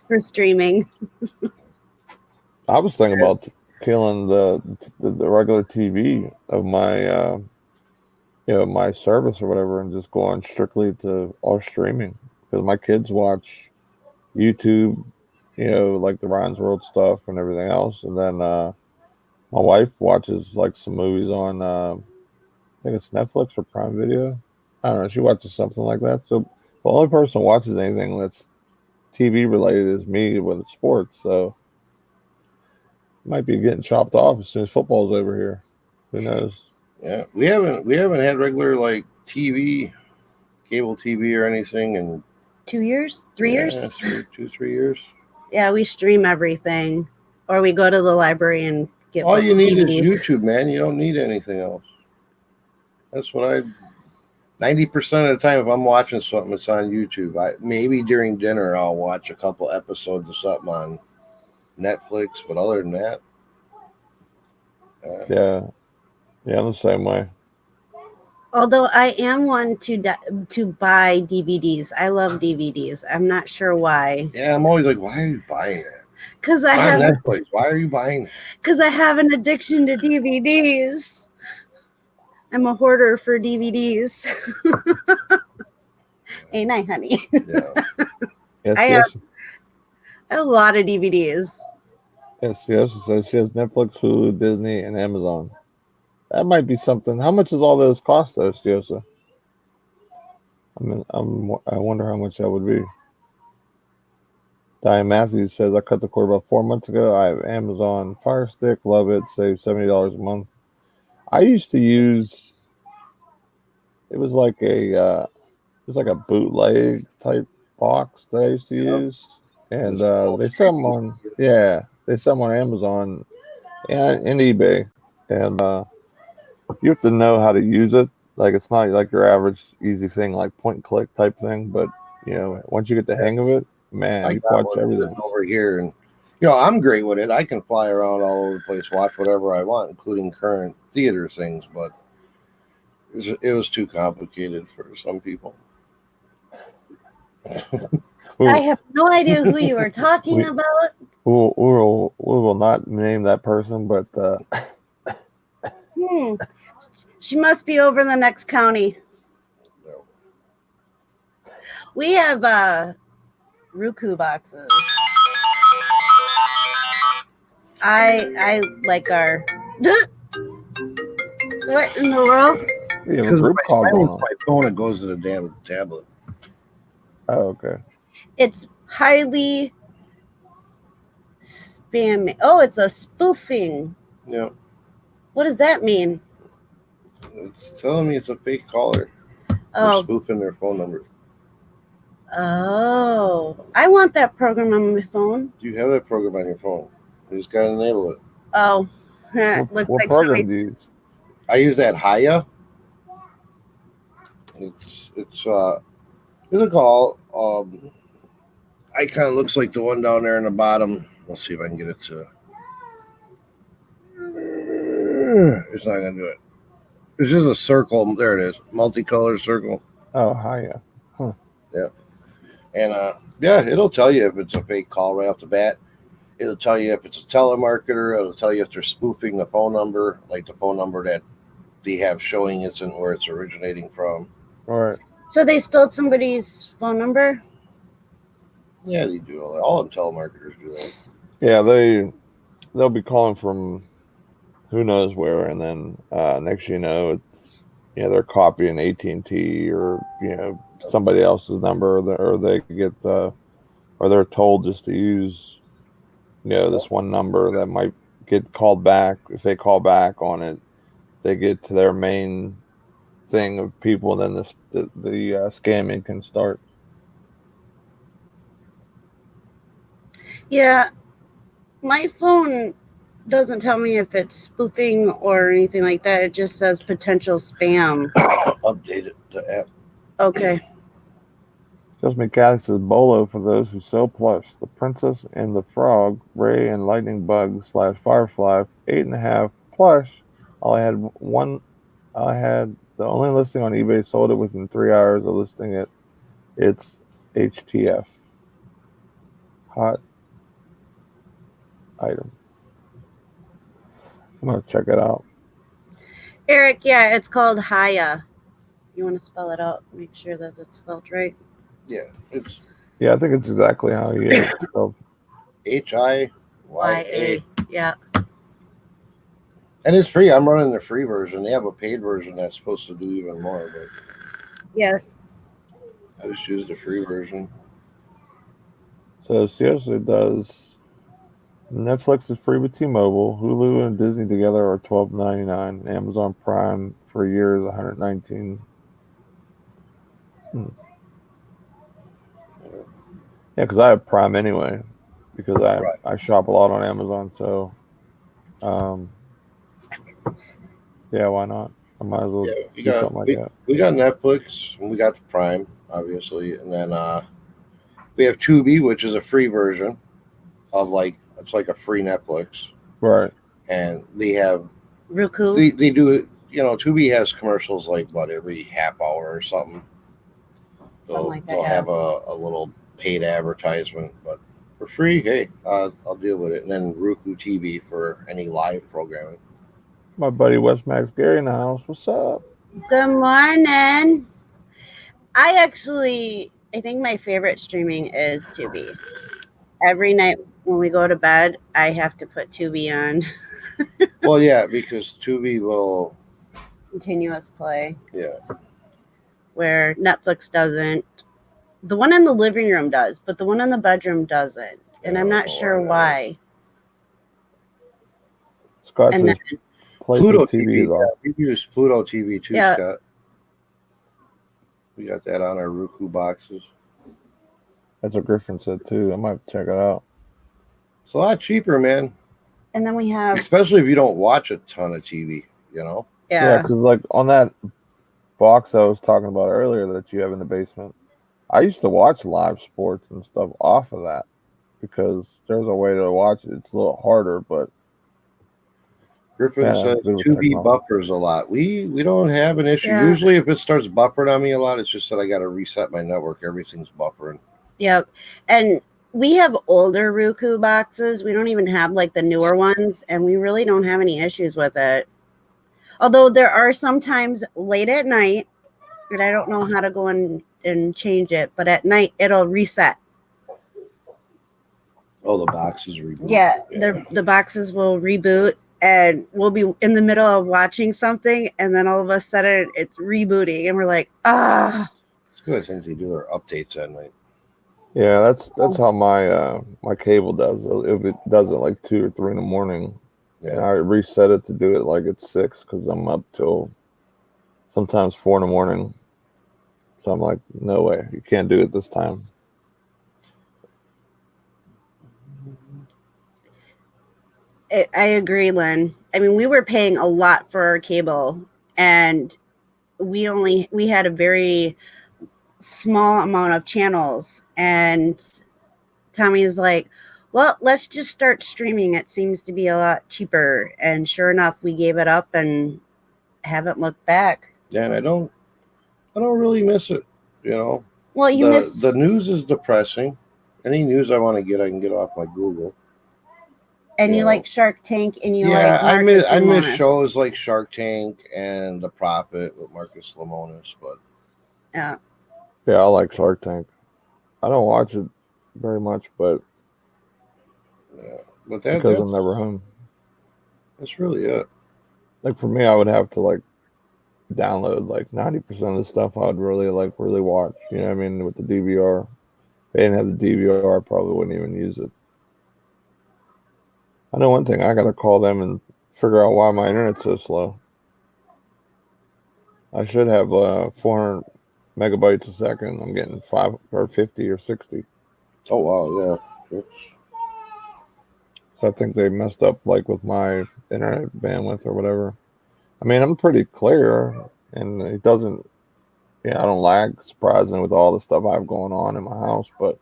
for streaming. I was thinking about killing the regular TV of my my service or whatever, and just going strictly to all streaming because my kids watch YouTube, like the Ryan's World stuff and everything else, and then my wife watches like some movies on I think it's Netflix or Prime Video. I don't know. She watches something like that. So the only person who watches anything that's TV related as me with sports, so might be getting chopped off as soon as football's over here. Who knows? Yeah, we haven't had regular like TV, cable TV or anything in 2 years, 3 years. 3 years. Yeah, we stream everything, or we go to the library and get All you need DVDs. is YouTube, man. You don't need anything else. That's what I. 90% of the time, if I'm watching something, it's on YouTube. Maybe during dinner I'll watch a couple episodes of something on Netflix, but other than that, Yeah, I'm the same way. Although I am one to buy DVDs. I love DVDs. I'm not sure why. yeah, I'm always like, why are you buying that? Because I On have Netflix. Why are you buying that? because I have an addiction to DVDs. I'm a hoarder for DVDs. Ain't I, honey? Yeah. Yes, I have a lot of DVDs. Yes, says she has Netflix, Hulu, Disney, and Amazon. That might be something. How much does all those cost, though, Stiosa? I wonder how much that would be. Diane Matthews says, I cut the cord about 4 months ago. I have Amazon Fire Stick, love it, save $70 a month. I used to use, it was like a bootleg type box that I used to use. And they sell them on, Amazon and eBay. And you have to know how to use it. Like, it's not like your average easy thing, like point and click type thing. But, once you get the hang of it, man, you watch everything over here. And, I'm great with it. I can fly around all over the place, watch whatever I want, including current theater things. But it was too complicated for some people. I have no idea who you are talking about. We will not name that person, but she must be over in the next county. No. We have Roku boxes. I like our. What in the world? Because my phone, it goes to the damn tablet. Oh, okay. It's highly spammy. Oh, it's a spoofing. Yeah. What does that mean? It's telling me it's a fake caller. Oh. They're spoofing their phone number. Oh, I want that program on my phone. You have that program on your phone. You just gotta enable it. Oh, what program do you use? I use that Haya. It's a call. Icon looks like the one down there in the bottom. Let's see if I can get it to. It's not gonna do it. It's just a circle. There it is, multicolored circle. Oh, Haya. Huh. Yeah. And it'll tell you if it's a fake call right off the bat. It'll tell you if it's a telemarketer. It'll tell you if they're spoofing the phone number, like the phone number that they have showing isn't where it's originating from. All right. So they stole somebody's phone number? Yeah, they do all that. All them telemarketers do that. Yeah, they'll be calling from who knows where, and then next you know, it's they're copying AT&T or somebody else's number, or they get or they're told just to use this one number that might get called back. If they call back on it, they get to their main thing of people, and then the scamming can start. Yeah, my phone doesn't tell me if it's spoofing or anything like that. It just says potential spam. Updated the app. Okay. Just Mechanics says Bolo for those who sell plush. The Princess and the Frog, Ray and Lightning Bug / Firefly, 8.5 plush. I had the only listing on eBay, sold it within 3 hours of listing it. It's HTF. Hot item. I'm going to check it out. Eric, yeah, it's called Haya. You want to spell it out? Make sure that it's spelled right. Yeah, I think it's exactly how you spelled. HIYA. Yeah. And it's free. I'm running the free version. They have a paid version that's supposed to do even more, but yeah, I just use the free version. So seriously, does Netflix is free with T-Mobile, Hulu and Disney together are $12.99. Amazon Prime for a year is $119. Yeah, because I have Prime anyway, because Right. I shop a lot on Amazon. So, um, yeah, why not? I might as well Yeah, do something like that. we got Netflix and we got the Prime, obviously, and then we have Tubi, which is a free version of like it's like a free Netflix, Right. and they have Roku. they do it. You know, Tubi has commercials like what every half hour or something. Something like that, They'll yeah. have a little paid advertisement, but for free, hey, I'll deal with it. And then Roku TV for any live programming. My buddy West Max Gary in the house. What's up? Good morning. I think my favorite streaming is Tubi. Every night when we go to bed, I have to put Tubi on. Well, yeah, because Tubi will, Continuous play, yeah, where Netflix doesn't. The one in the living room does, but the one in the bedroom doesn't. And I I'm don't not know sure that why. Scott And says then, playthrough Pluto TV TV. is off. We use Pluto TV too, Yeah. Scott. We got that on our Roku boxes. That's what Griffin said too. I might check it out. It's a lot cheaper, man. and then we have, Especially if you don't watch a ton of TV. You know. Yeah, yeah. because like on that box I was talking about earlier that you have in the basement, I used to watch live sports and stuff off of that because there's a way to watch it. It's a little harder, but Griffin yeah, says that's good with Tubi technology. buffers a lot. We don't have an issue. Yeah. Usually, if it starts buffering on me a lot, it's just that I got to reset my network. Everything's buffering. Yep. And we have older Roku boxes. We don't even have like the newer ones, and we really don't have any issues with it. Although there are sometimes late at night, and I don't know how to go and change it, but at night it'll reset. Oh, the boxes reboot. Yeah. The boxes will reboot, and we'll be in the middle of watching something, and then all of a sudden it's rebooting, and we're like, It's good. I think they do their updates at night. Yeah, that's how my my cable does. If it does it like 2 or 3 in the morning, and Yeah. I reset it to do it like at 6 because I'm up till sometimes 4 in the morning. So I'm like, no way, you can't do it this time. I agree, Lynn. I mean, we were paying a lot for our cable, and we had a very small amount of channels, and Tommy's like, well, let's just start streaming. It seems to be a lot cheaper. And sure enough, we gave it up and haven't looked back. Yeah, and I don't really miss it. You know. Well, you miss the news is depressing. Any news I want to get, I can get off my Google. and you know. like Shark Tank, and you Yeah, like I Marcus miss Lemonis. shows like Shark Tank and The Profit with Marcus Lemonis, but Yeah. Yeah, I like Shark Tank. I don't watch it very much, but but because I'm never home. That's really it. Like for me, I would have to like download like 90% of the stuff I'd really watch. You know what I mean? With the DVR. If they didn't have the DVR, I probably wouldn't even use it. I know one thing, I gotta call them and figure out why my internet's so slow. I should have 400 megabytes a second. I'm getting 5 or 50 or 60. Oh wow, yeah. So I think they messed up like with my internet bandwidth or whatever. I mean, I'm pretty clear, and it doesn't. Yeah, I don't lag, surprisingly, with all the stuff I have going on in my house. But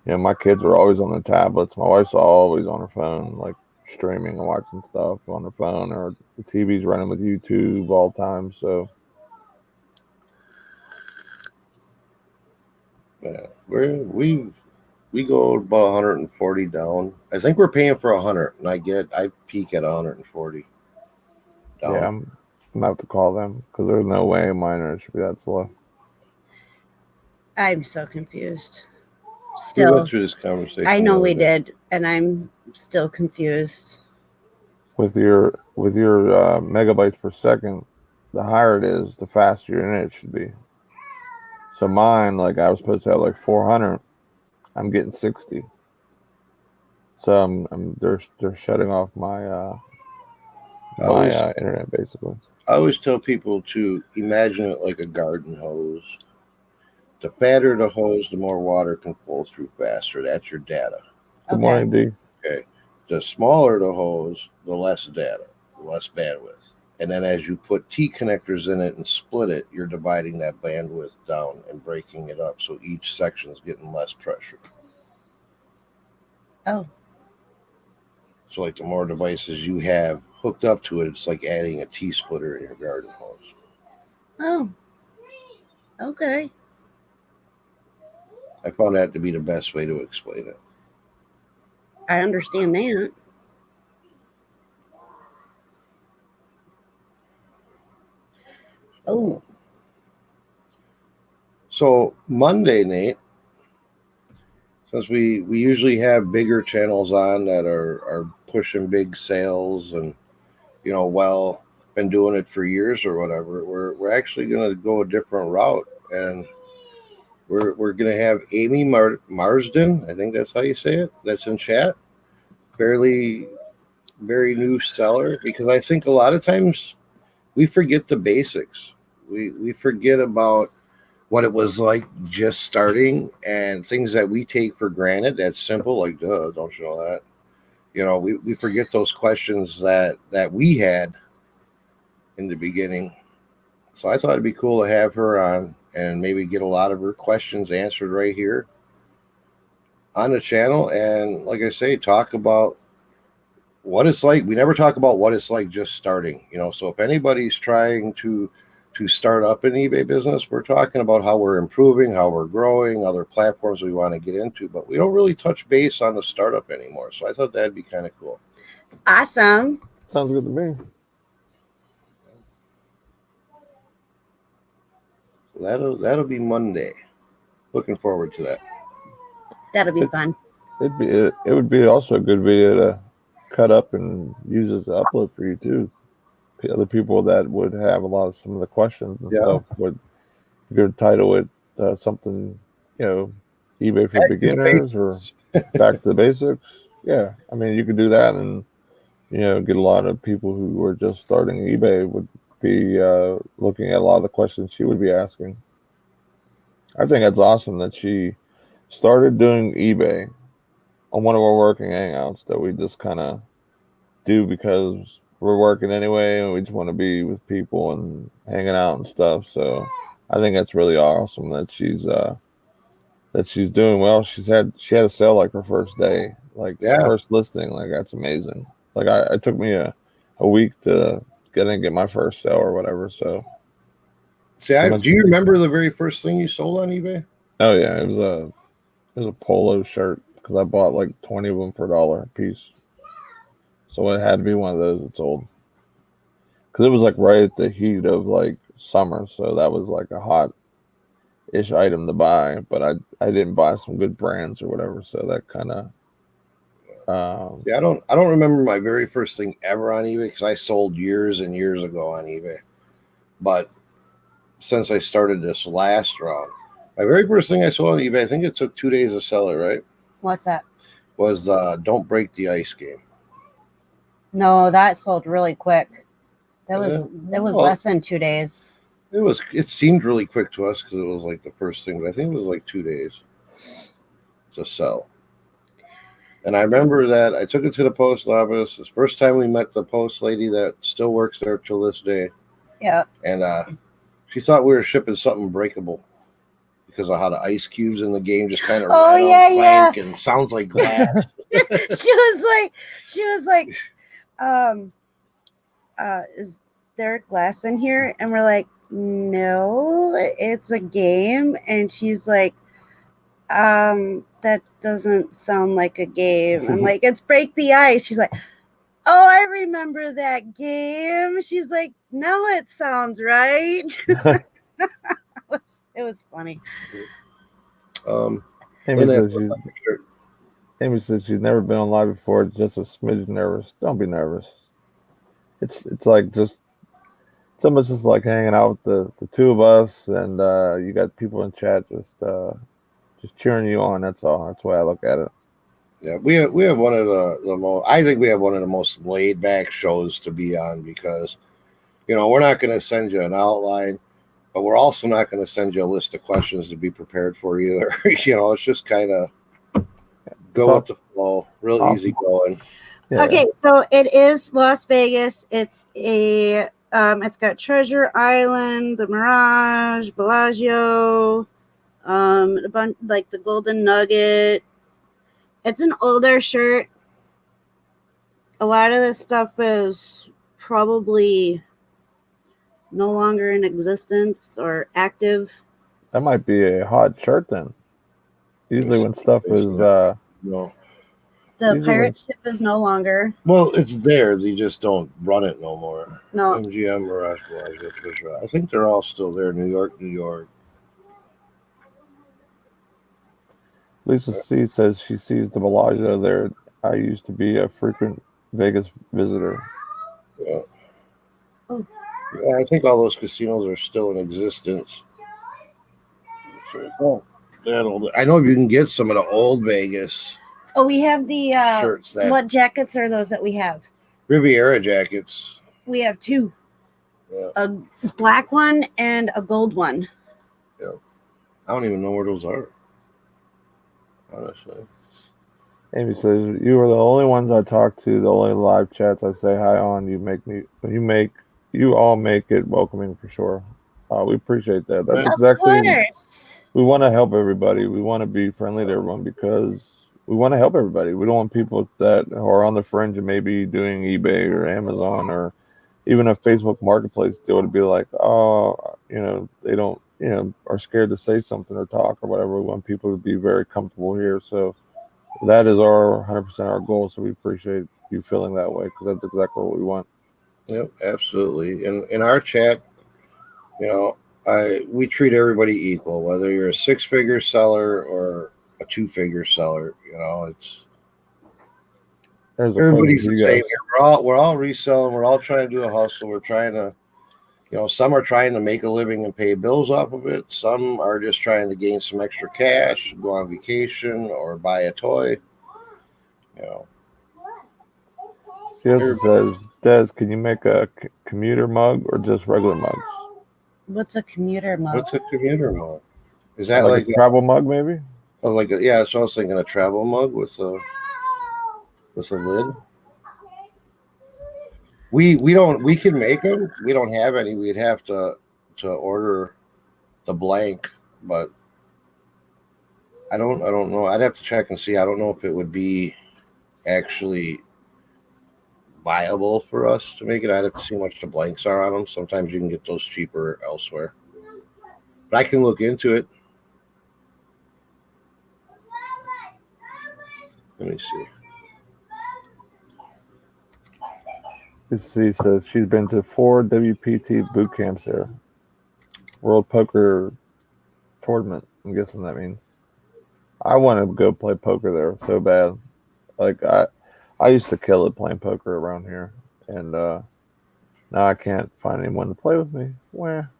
you know, my kids are always on their tablets. My wife's always on her phone, like streaming and watching stuff on her phone, or the TV's running with YouTube all the time. So Yeah, we go about 140 down. I think we're paying for 100, and I peak at 140 down. yeah, I'm gonna have to call them because there's no way my internet should be that slow. I'm so confused. We Still, went through this conversation. I the know other we day. did, and I'm still confused. With your megabytes per second, the higher it is, the faster your internet should be. So mine, like I was supposed to have like 400. I'm getting 60. So they're shutting off my internet basically. I always tell people to imagine it like a garden hose. The fatter the hose, the more water can flow through faster. That's your data. Good morning, D. Okay. The smaller the hose, the less data, the less bandwidth. And then as you put T connectors in it and split it, you're dividing that bandwidth down and breaking it up so each section is getting less pressure. Oh. So like the more devices you have hooked up to it, it's like adding a T splitter in your garden hose. Oh. Okay. I found that to be the best way to explain it. I understand that. Oh. So Monday, Nate, since we usually have bigger channels on that are pushing big sales and been doing it for years or whatever, we're actually going to go a different route, and we're going to have Amy Marsden, I think that's how you say it, that's in chat, very new seller, because I think a lot of times we forget the basics. We forget about what it was like just starting and things that we take for granted. That's simple, like, duh, don't you know that? We forget those questions that we had in the beginning. So I thought it'd be cool to have her on and maybe get a lot of her questions answered right here on the channel. And like I say, talk about what it's like. We never talk about what it's like just starting, so if anybody's trying to start up an eBay business, we're talking about how we're improving, how we're growing, other platforms we want to get into, but we don't really touch base on the startup anymore. So I thought that'd be kind of cool. It's awesome. Sounds good to me. So that'll be Monday. Looking forward to that. That'll be fun. It would be also a good video to cut up and use as an upload for you too. Other people that would have some of the questions and stuff would title it something, eBay for beginners or back to the basics. Yeah, I mean, you could do that, and get a lot of people who were just starting eBay would be looking at a lot of the questions she would be asking. I think that's awesome that she started doing eBay on one of our working hangouts that we just kind of do because we're working anyway and we just want to be with people and hanging out and stuff. So I think that's really awesome that she's doing well. She had a sale like her first day, first listing. Like, that's amazing. Like, it took me a week to get my first sale or whatever. So do you remember the very first thing you sold on eBay? Oh yeah, it was a polo shirt because I bought like 20 of them for $1 a piece. So it had to be one of those that's old. Because it was like right at the heat of like summer. So that was like a hot-ish item to buy. But I didn't buy some good brands or whatever. So that kind of... I don't remember my very first thing ever on eBay because I sold years and years ago on eBay. But since I started this last round, my very first thing I sold on eBay, I think it took 2 days to sell it, right? What's that? Was Don't Break the Ice game. No, that sold really quick. That was less than 2 days. It seemed really quick to us because it was like the first thing, but I think it was like 2 days to sell. And I remember that I took it to the post office. It's the first time we met the post lady that still works there till this day. Yeah. And she thought we were shipping something breakable because of how the ice cubes in the game just kind of clank and sounds like glass. she was like, is there glass in here? And we're like, no, it's a game. And she's like, that doesn't sound like a game. I'm like, it's Break the Ice. She's like, oh, I remember that game. She's like, now it sounds right. It was funny. Amy says she's never been on live before, just a smidge nervous. Don't be nervous. It's like just almost just like hanging out with the two of us, and you got people in chat just just cheering you on. That's all. That's the way I look at it. Yeah, we have one of the most. I think we have one of the most laid back shows to be on because we're not going to send you an outline, but we're also not going to send you a list of questions to be prepared for either. It's just kind of go with the flow, real easy going. Yeah. Okay, so it is Las Vegas. It's got Treasure Island, the Mirage, Bellagio, a bunch like the Golden Nugget. It's an older shirt. A lot of this stuff is probably no longer in existence or active. That might be a hot shirt then. Usually when stuff is No. The Usually pirate ship is no longer. Well, it's there. They just don't run it no more. No. MGM, Mirage, Bellagio, Treasure. I think they're all still there. New York, New York. Lisa C says she sees the Bellagio there. I used to be a frequent Vegas visitor. Yeah. Oh. Yeah, I think all those casinos are still in existence. Oh, that old. I know you can get some of the old Vegas. Oh, we have the shirts. What jackets are those that we have? Riviera jackets. We have two. Yeah. A black one and a gold one. Yeah. I don't even know where those are. Honestly. Amy says you are the only ones I talk to, the only live chats I say hi on. You all make it welcoming for sure. We appreciate that. That's exactly. We want to help everybody. We want to be friendly to everyone because we want to help everybody. We don't want people that are on the fringe and maybe doing eBay or Amazon or even a Facebook Marketplace deal to be like, they don't, are scared to say something or talk or whatever. We want people to be very comfortable here. So that is our 100% our goal. So we appreciate you feeling that way because that's exactly what we want. Yep, absolutely. And in our chat, we treat everybody equal, whether you're a 6-figure seller or a 2-figure seller. Everybody's the same here. We're all reselling. We're all trying to do a hustle. We're trying to, some are trying to make a living and pay bills off of it. Some are just trying to gain some extra cash, go on vacation, or buy a toy. She also says, Des, can you make a commuter mug or just regular mugs? What's a commuter mug? What's a commuter mug? Is that like a travel mug, maybe? So I was thinking a travel mug with a lid. We can make them. We don't have any. We'd have to order the blank, but I don't know. I'd have to check and see. I don't know if it would be actually viable for us to make it. I'd have to see how much the blanks are on them. Sometimes you can get those cheaper elsewhere, but I can look into it. Let me see. She says she's been to 4 WPT boot camps there. World Poker Tournament, I'm guessing that means. I want to go play poker there so bad. Like I used to kill it playing poker around here, and now I can't find anyone to play with me. Where?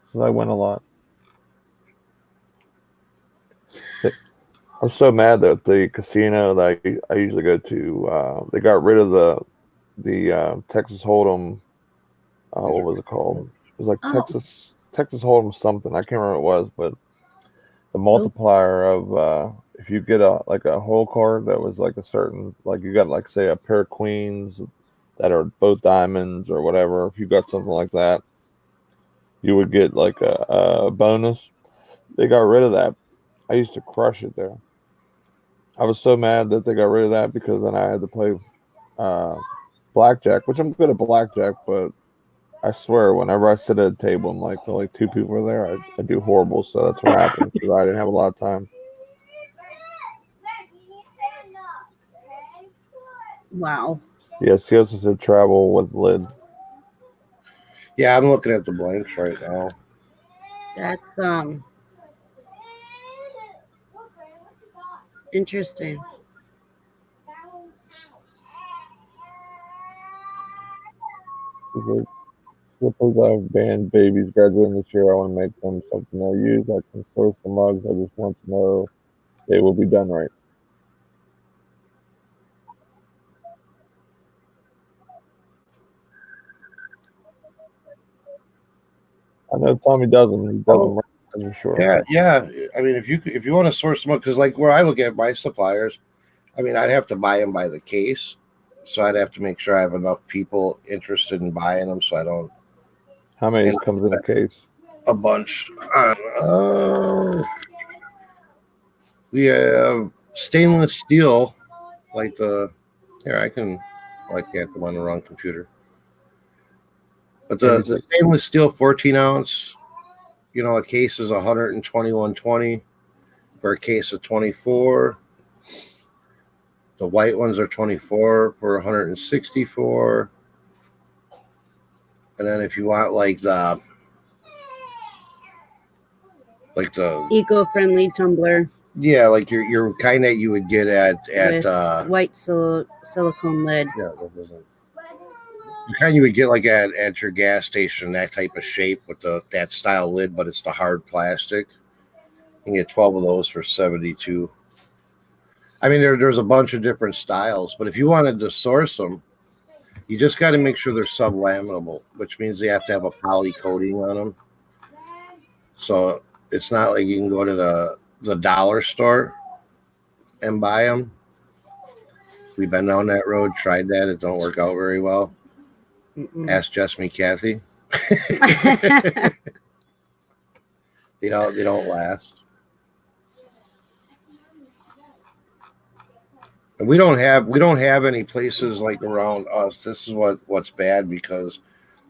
Because I win a lot. I'm so mad that the casino that I usually go to, they got rid of the Texas Hold'em. What was it called? It was like Texas Hold'em something. I can't remember what it was, but the multiplier of if you get a hole card that was like a certain, like you got like say a pair of queens that are both diamonds or whatever. If you got something like that, you would get like a bonus. They got rid of that. I used to crush it there. I was so mad that they got rid of that because then I had to play blackjack, which I'm good at blackjack, but I swear whenever I sit at a table and like only 2 people are there, I do horrible. So that's what happened because I didn't have a lot of time. Wow. Yes, he also said travel with lid. Yeah, I'm looking at the blanks right now. That's interesting. Because I've banned babies graduating this year. I want to make them something they'll use. I can source the mugs. I just want to know they will be done right. I know Tommy does them. He does them right, that's for sure. Yeah. I mean, if you want to source them, because like where I look at my suppliers, I mean, I'd have to buy them by the case, so I'd have to make sure I have enough people interested in buying them, so I don't. How many comes in a case? A bunch. We have stainless steel, like the. Here, I can. Well, I can't. I'm on the wrong computer. But the stainless steel 14 ounce, a case is 121.20 for a case of 24. The white ones are 24 for 164. And then if you want like the eco-friendly tumbler. Yeah, like your kind that you would get at white silicone lid. Yeah, that doesn't. The kind you would get like at your gas station, that type of shape with that style lid, but it's the hard plastic. You can get 12 of those for 72. I mean, there's a bunch of different styles, but if you wanted to source them, you just got to make sure they're sublaminable, which means they have to have a poly coating on them. So it's not like you can go to the dollar store and buy them. We've been down that road, tried that. It don't work out very well. Ask Just Me, Kathy. They don't last. And we don't have any places like around us. This is what's bad, because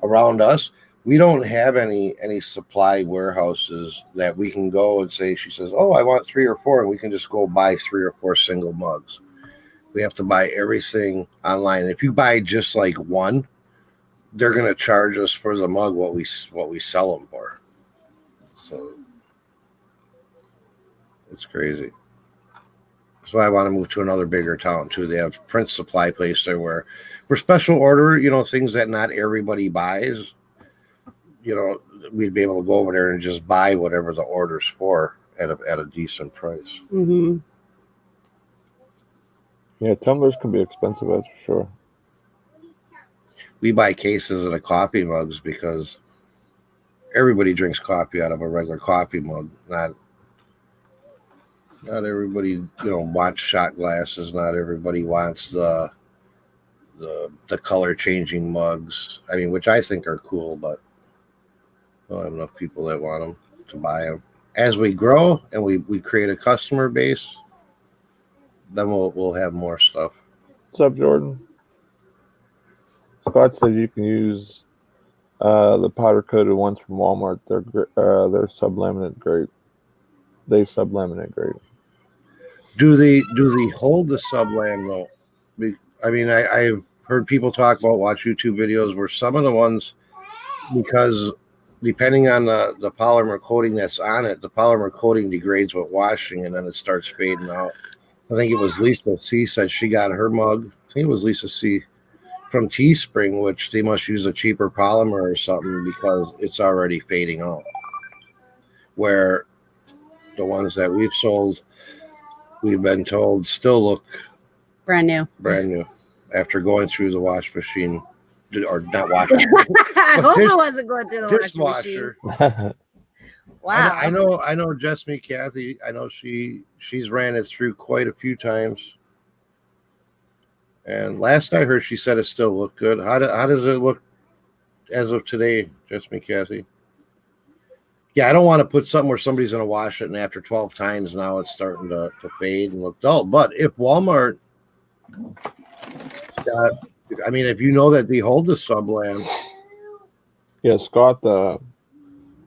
around us we don't have any supply warehouses that we can go and say, she says, oh, I want 3 or 4, and we can just go buy 3 or 4 single mugs. We have to buy everything online. If you buy just like one, they're going to charge us for the mug what we sell them for. So it's crazy. So I want to move to another bigger town too. They have print supply place there where special order, things that not everybody buys, we'd be able to go over there and just buy whatever the order's for at a decent price. Mm-hmm. Yeah, tumblers can be expensive, that's for sure. We buy cases of the coffee mugs because everybody drinks coffee out of a regular coffee mug. Not everybody, wants shot glasses. Not everybody wants the color changing mugs. I mean, which I think are cool, but I don't have enough people that want them to buy them. As we grow and we create a customer base, then we'll have more stuff. What's up, Jordan? Scott said you can use the powder coated ones from Walmart. They're sublaminate grade. They sublaminate grade. Do they hold the sublam though? I mean, I've heard people watch YouTube videos where some of the ones, because depending on the polymer coating that's on it, the polymer coating degrades with washing and then it starts fading out. I think it was Lisa C said she got her mug. I think it was Lisa C from Teespring, which they must use a cheaper polymer or something because it's already fading out. Where the ones that we've sold, we've been told still look brand new after going through the wash machine, or not wash machine. I hope it wasn't going through the dishwasher. Wow. I know Just Me, Kathy. I know she's ran it through quite a few times. And last I heard, she said it still looked good. How does it look as of today, Just Me, Kathy? Yeah, I don't want to put something where somebody's going to wash it and after 12 times now it's starting to fade and look dull. But if Walmart if you know that they hold the sublam. Yeah, Scott,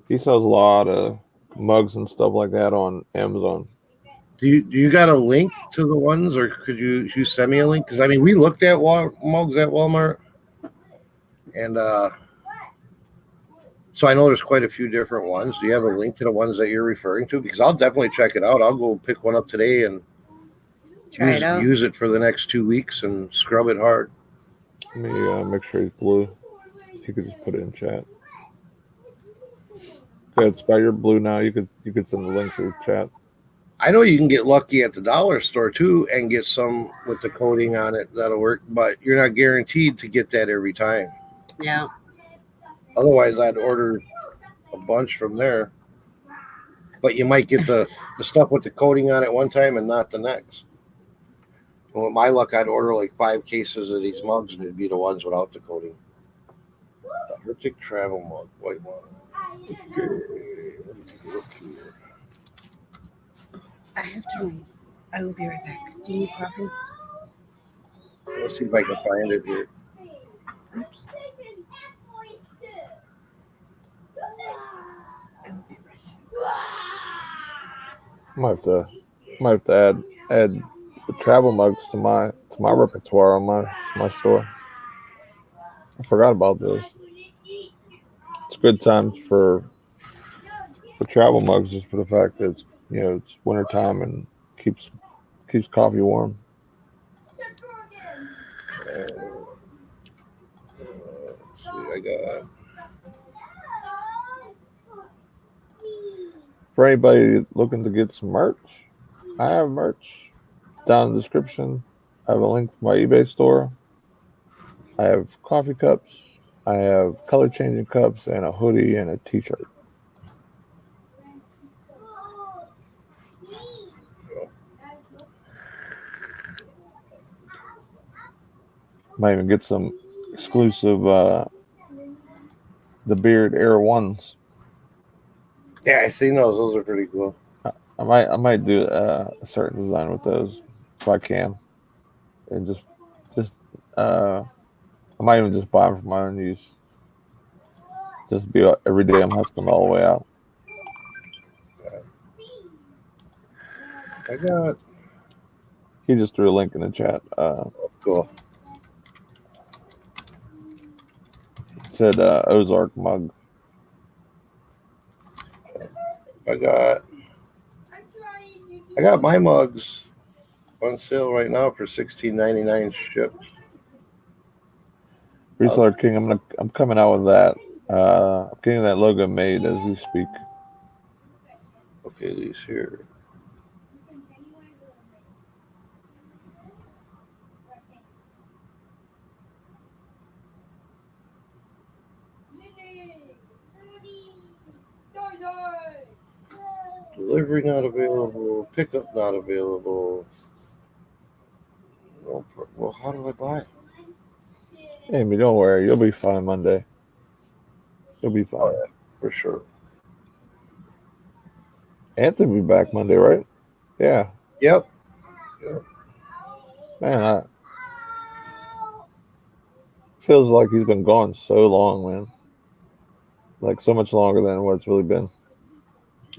he sells a lot of mugs and stuff like that on Amazon. Do you got a link to the ones, or could you send me a link? Because I mean, we looked at mugs at Walmart, and so I know there's quite a few different ones. Do you have a link to the ones that you're referring to? Because I'll definitely check it out. I'll go pick one up today and use it for the next 2 weeks and scrub it hard. Let me make sure he's blue. You could just put it in chat. Yeah, it's by your blue now. You could send the link through chat. I know you can get lucky at the dollar store too and get some with the coating on it that'll work, but you're not guaranteed to get that every time. Yeah. Otherwise, I'd order a bunch from there. But you might get the stuff with the coating on it one time and not the next. And with my luck, I'd order like 5 cases of these mugs, and it'd be the ones without the coating. The Arctic travel mug, white one. Okay, let me take a look here. I have to. I will be right back. Do you need coffee? Let's see if I can find it here. Oops. I will be right Might have to add the travel mugs to my repertoire on my store. I forgot about this. It's good times for travel mugs just for the fact that it's wintertime and keeps coffee warm. Let's see, I got. For anybody looking to get some merch, I have merch down in the description. I have a link to my eBay store. I have coffee cups. I have color changing cups and a hoodie and a t-shirt. Might even get some exclusive the Beard Air Ones. Yeah, I seen those. Those are pretty cool. I might do a certain design with those if I can, and just I might even just buy them for my own use. Just be every day I'm hustling all the way out. I got. He just threw a link in the chat. Cool. It said Ozark mug. I got my mugs on sale right now for $16.99 shipped. Reseller King, I'm coming out with that. I'm getting that logo made as we speak. Okay, these here. Delivery not available. Pickup not available. Well, how do I buy it? Amy, don't worry. You'll be fine Monday. You'll be fine. Oh, yeah, for sure. Anthony will be back Monday, right? Yeah. Yep. Man, feels like he's been gone so long, man. Like so much longer than what it's really been.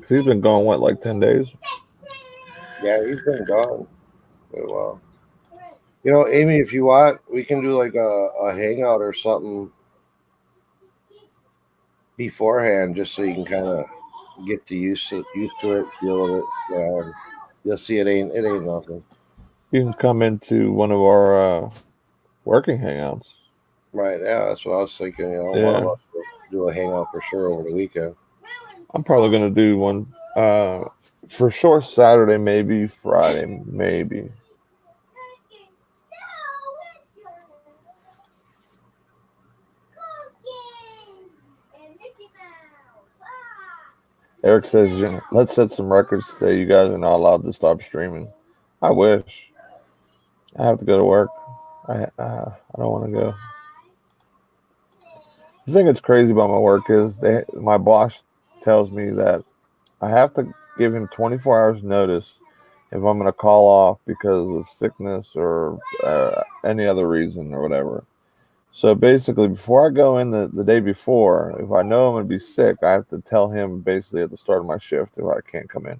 He's been gone, what, like 10 days? Yeah, he's been gone for a while. You know, Amy, if you want, we can do like a hangout or something beforehand, just so you can kind of get used to it, feel it. You'll see it ain't nothing. You can come into one of our working hangouts. Right. Yeah, that's what I was thinking. You know, Yeah. one of us will do a hangout for sure over the weekend. I'm probably gonna do one for sure Saturday, maybe Friday, maybe. Eric says, let's set some records today. You guys are not allowed to stop streaming. I wish. I have to go to work. I don't want to go. The thing that's crazy about my work is my boss tells me that I have to give him 24 hours notice if I'm going to call off because of sickness or any other reason or whatever. So basically, before I go in the day before, if I know I'm going to be sick, I have to tell him basically at the start of my shift if I can't come in.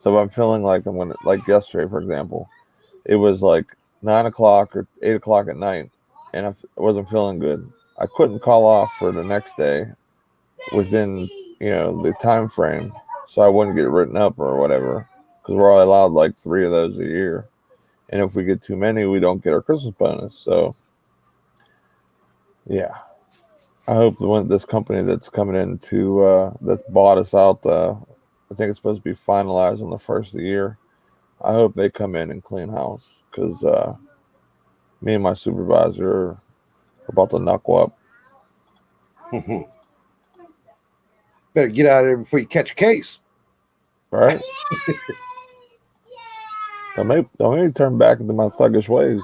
So if I'm feeling like I'm going to, like yesterday, for example, it was like 9 o'clock or 8 o'clock at night, and I wasn't feeling good. I couldn't call off for the next day within, the time frame, so I wouldn't get written up or whatever, because we're only allowed like 3 of those a year. And if we get too many, we don't get our Christmas bonus. So, yeah. I hope this company that's coming in to that's bought us out. I think it's supposed to be finalized on the first of the year. I hope they come in and clean house because me and my supervisor are about to knuckle up. Better get out of there before you catch a case. Right? Don't make me turn back into my thuggish ways.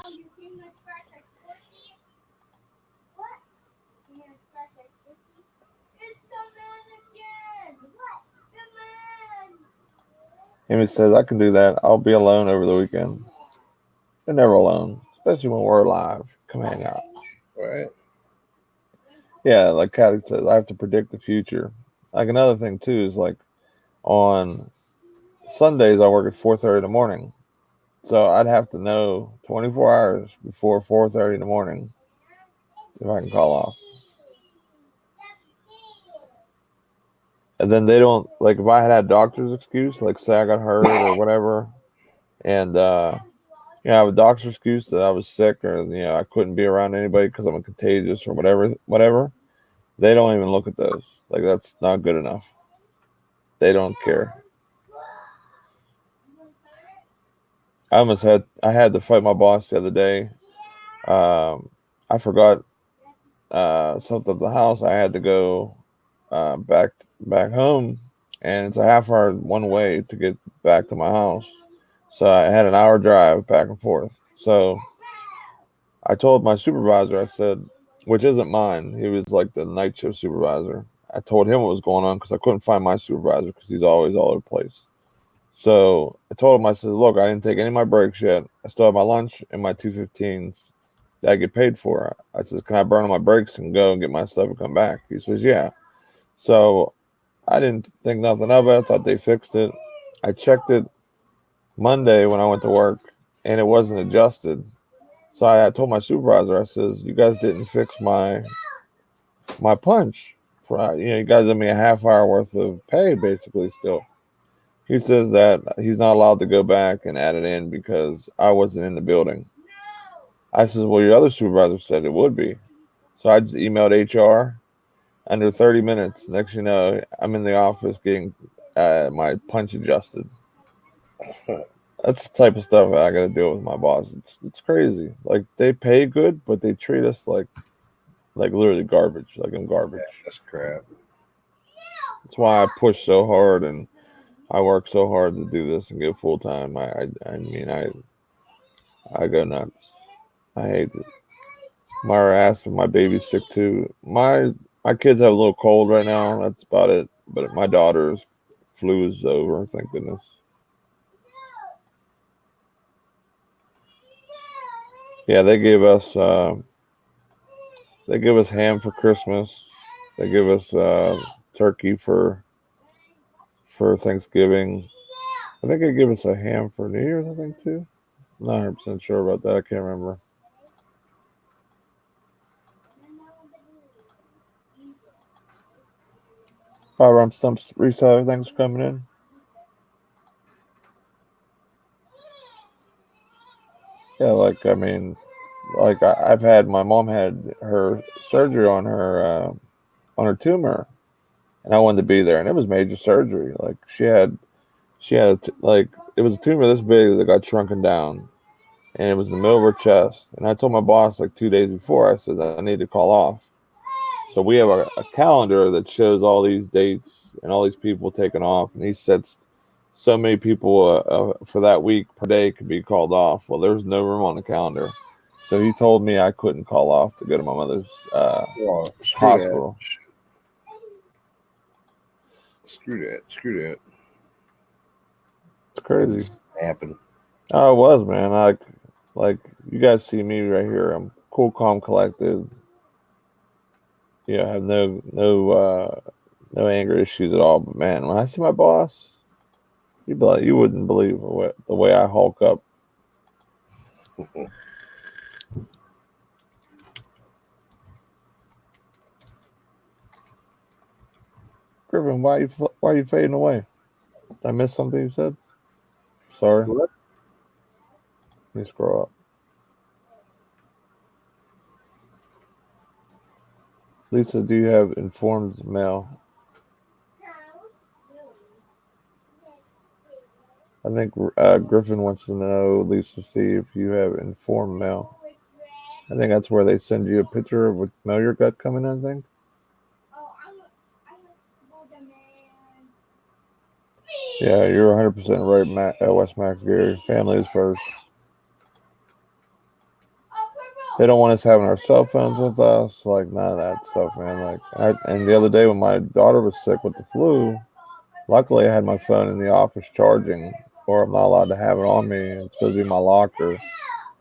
Amy says, I can do that. I'll be alone over the weekend. You're never alone, especially when we're live. Come hang out. Right. Yeah, like Kathy says, I have to predict the future. Like another thing too is like on Sundays I work at 4:30 in the morning. So I'd have to know 24 hours before 4:30 in the morning if I can call off. And then they don't, like, if I had doctor's excuse, like say I got hurt or whatever, and I have a doctor's excuse that I was sick or I couldn't be around anybody because I'm contagious or whatever. They don't even look at those. Like that's not good enough. They don't care. I had to fight my boss the other day. I forgot something at the house. I had to go back home, and it's a half hour one way to get back to my house. So I had an hour drive back and forth. So I told my supervisor, I said, which isn't mine. He was like the night shift supervisor. I told him what was going on because I couldn't find my supervisor because he's always all over the place. So I told him, I said, look, I didn't take any of my breaks yet. I still have my lunch and my 2:15s that I get paid for. I said, can I burn on my breaks and go and get my stuff and come back? He says, yeah. So I didn't think nothing of it. I thought they fixed it. I checked it Monday when I went to work and it wasn't adjusted. So I told my supervisor, I says, you guys didn't fix my punch. You guys owe me a half hour worth of pay basically still. He says that he's not allowed to go back and add it in because I wasn't in the building. I said, well, your other supervisor said it would be. So I just emailed HR. Under 30 minutes, next you know, I'm in the office getting my punch adjusted. That's the type of stuff I got to deal with my boss. It's crazy. Like they pay good, but they treat us like literally garbage. Like I'm garbage. Yeah, that's crap. That's why I push so hard and I work so hard to do this and get full time. I go nuts. I hate it. My ass and my baby's sick too. My kids have a little cold right now. That's about it. But my daughter's flu is over. Thank goodness. Yeah, they give us ham for Christmas. They give us turkey for Thanksgiving. I think they give us a ham for New Year's. I think too. I'm not 100% sure about that. I can't remember. Firearm Stumps reseller. Thanks for coming in. Yeah, I've had my mom had her surgery on her tumor, and I wanted to be there, and it was major surgery. Like like it was a tumor this big that got shrunken down, and it was in the middle of her chest. And I told my boss like 2 days before, I said I need to call off. So we have a calendar that shows all these dates and all these people taking off, and he sets so many people for that week per day could be called off. Well, there was no room on the calendar. So he told me I couldn't call off to go to my mother's hospital. Screw that. It's crazy. Happened. Oh, it was, man. Like you guys see me right here. I'm cool, calm, collected. I have no anger issues at all. But man, when I see my boss, you wouldn't believe the way I hulk up. Griffin, why are you fading away? Did I miss something you said? Sorry. What? Let me scroll up. Lisa, do you have informed mail? I think Griffin wants to know, Lisa, see if you have informed mail. I think that's where they send you a picture of what mail you got coming in, I think. Yeah, you're 100% right, West Max Gary. Family is first. They don't want us having our cell phones with us, like none of that stuff, man. And the other day when my daughter was sick with the flu, luckily I had my phone in the office charging, or I'm not allowed to have it on me. It's supposed to be my locker.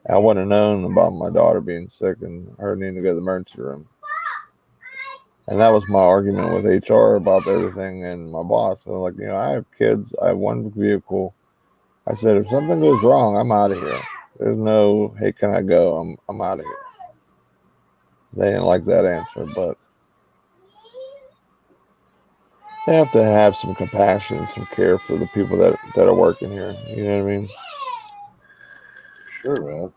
I wouldn't have known about my daughter being sick and her needing to go to the emergency room. And that was my argument with HR about everything and my boss. So like, I have kids, I have one vehicle. I said, if something goes wrong, I'm out of here. There's no, hey, can I go? I'm out of here. They didn't like that answer, but they have to have some compassion and some care for the people that are working here. You know what I mean? Sure, man.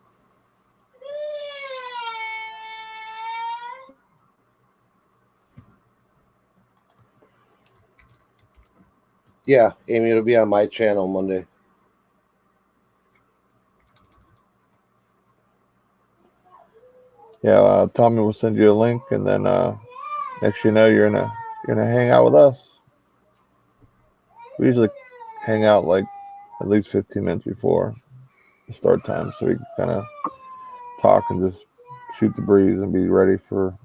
Yeah, Amy, it'll be on my channel Monday. Yeah, Tommy will send you a link, and then next you know you're gonna hang out with us. We usually hang out like at least 15 minutes before the start time, so we can kind of talk and just shoot the breeze and be ready for.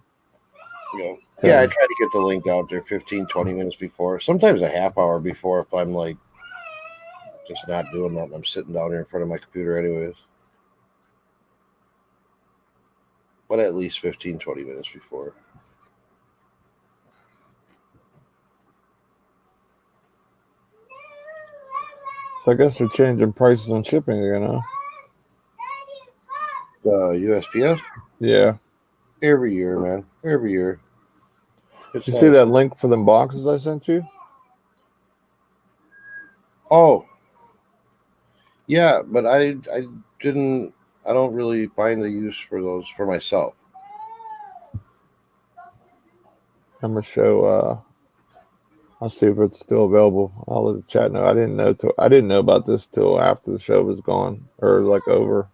Yeah, I try to get the link out there 15, 20 minutes before. Sometimes a half hour before if I'm like just not doing nothing. I'm sitting down here in front of my computer anyways. But at least 15, 20 minutes before. So I guess they're changing prices on shipping again, huh? USPS? Yeah. Every year, man. Every year. Did you see that link for them boxes I sent you? Oh. Yeah, but I don't really find the use for those for myself. I'm gonna show I'll see if it's still available. I'll let the chat know. I didn't know about this till after the show was gone or like over.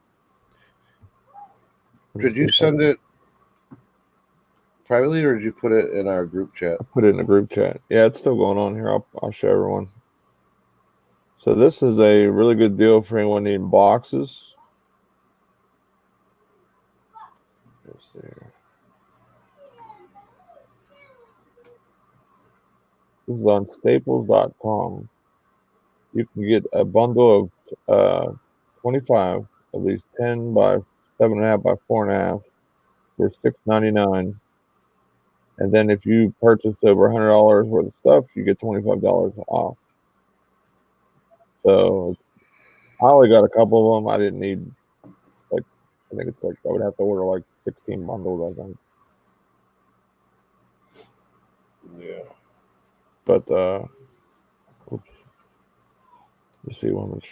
Did you send it privately or did you put it in our group chat? I put it in the group chat. Yeah, it's still going on here. I'll show everyone. So this is a really good deal for anyone needing boxes. Let's see here. This is on staples.com. You can get a bundle of 25, at least 10 by 7.5 by 4.5 for $6.99. And then if you purchase over $100 worth of stuff, you get $25 off. So I only got a couple of them. I didn't need I think it's like I would have to order like 16 bundles, I think. Yeah. But oops. Let's see one which.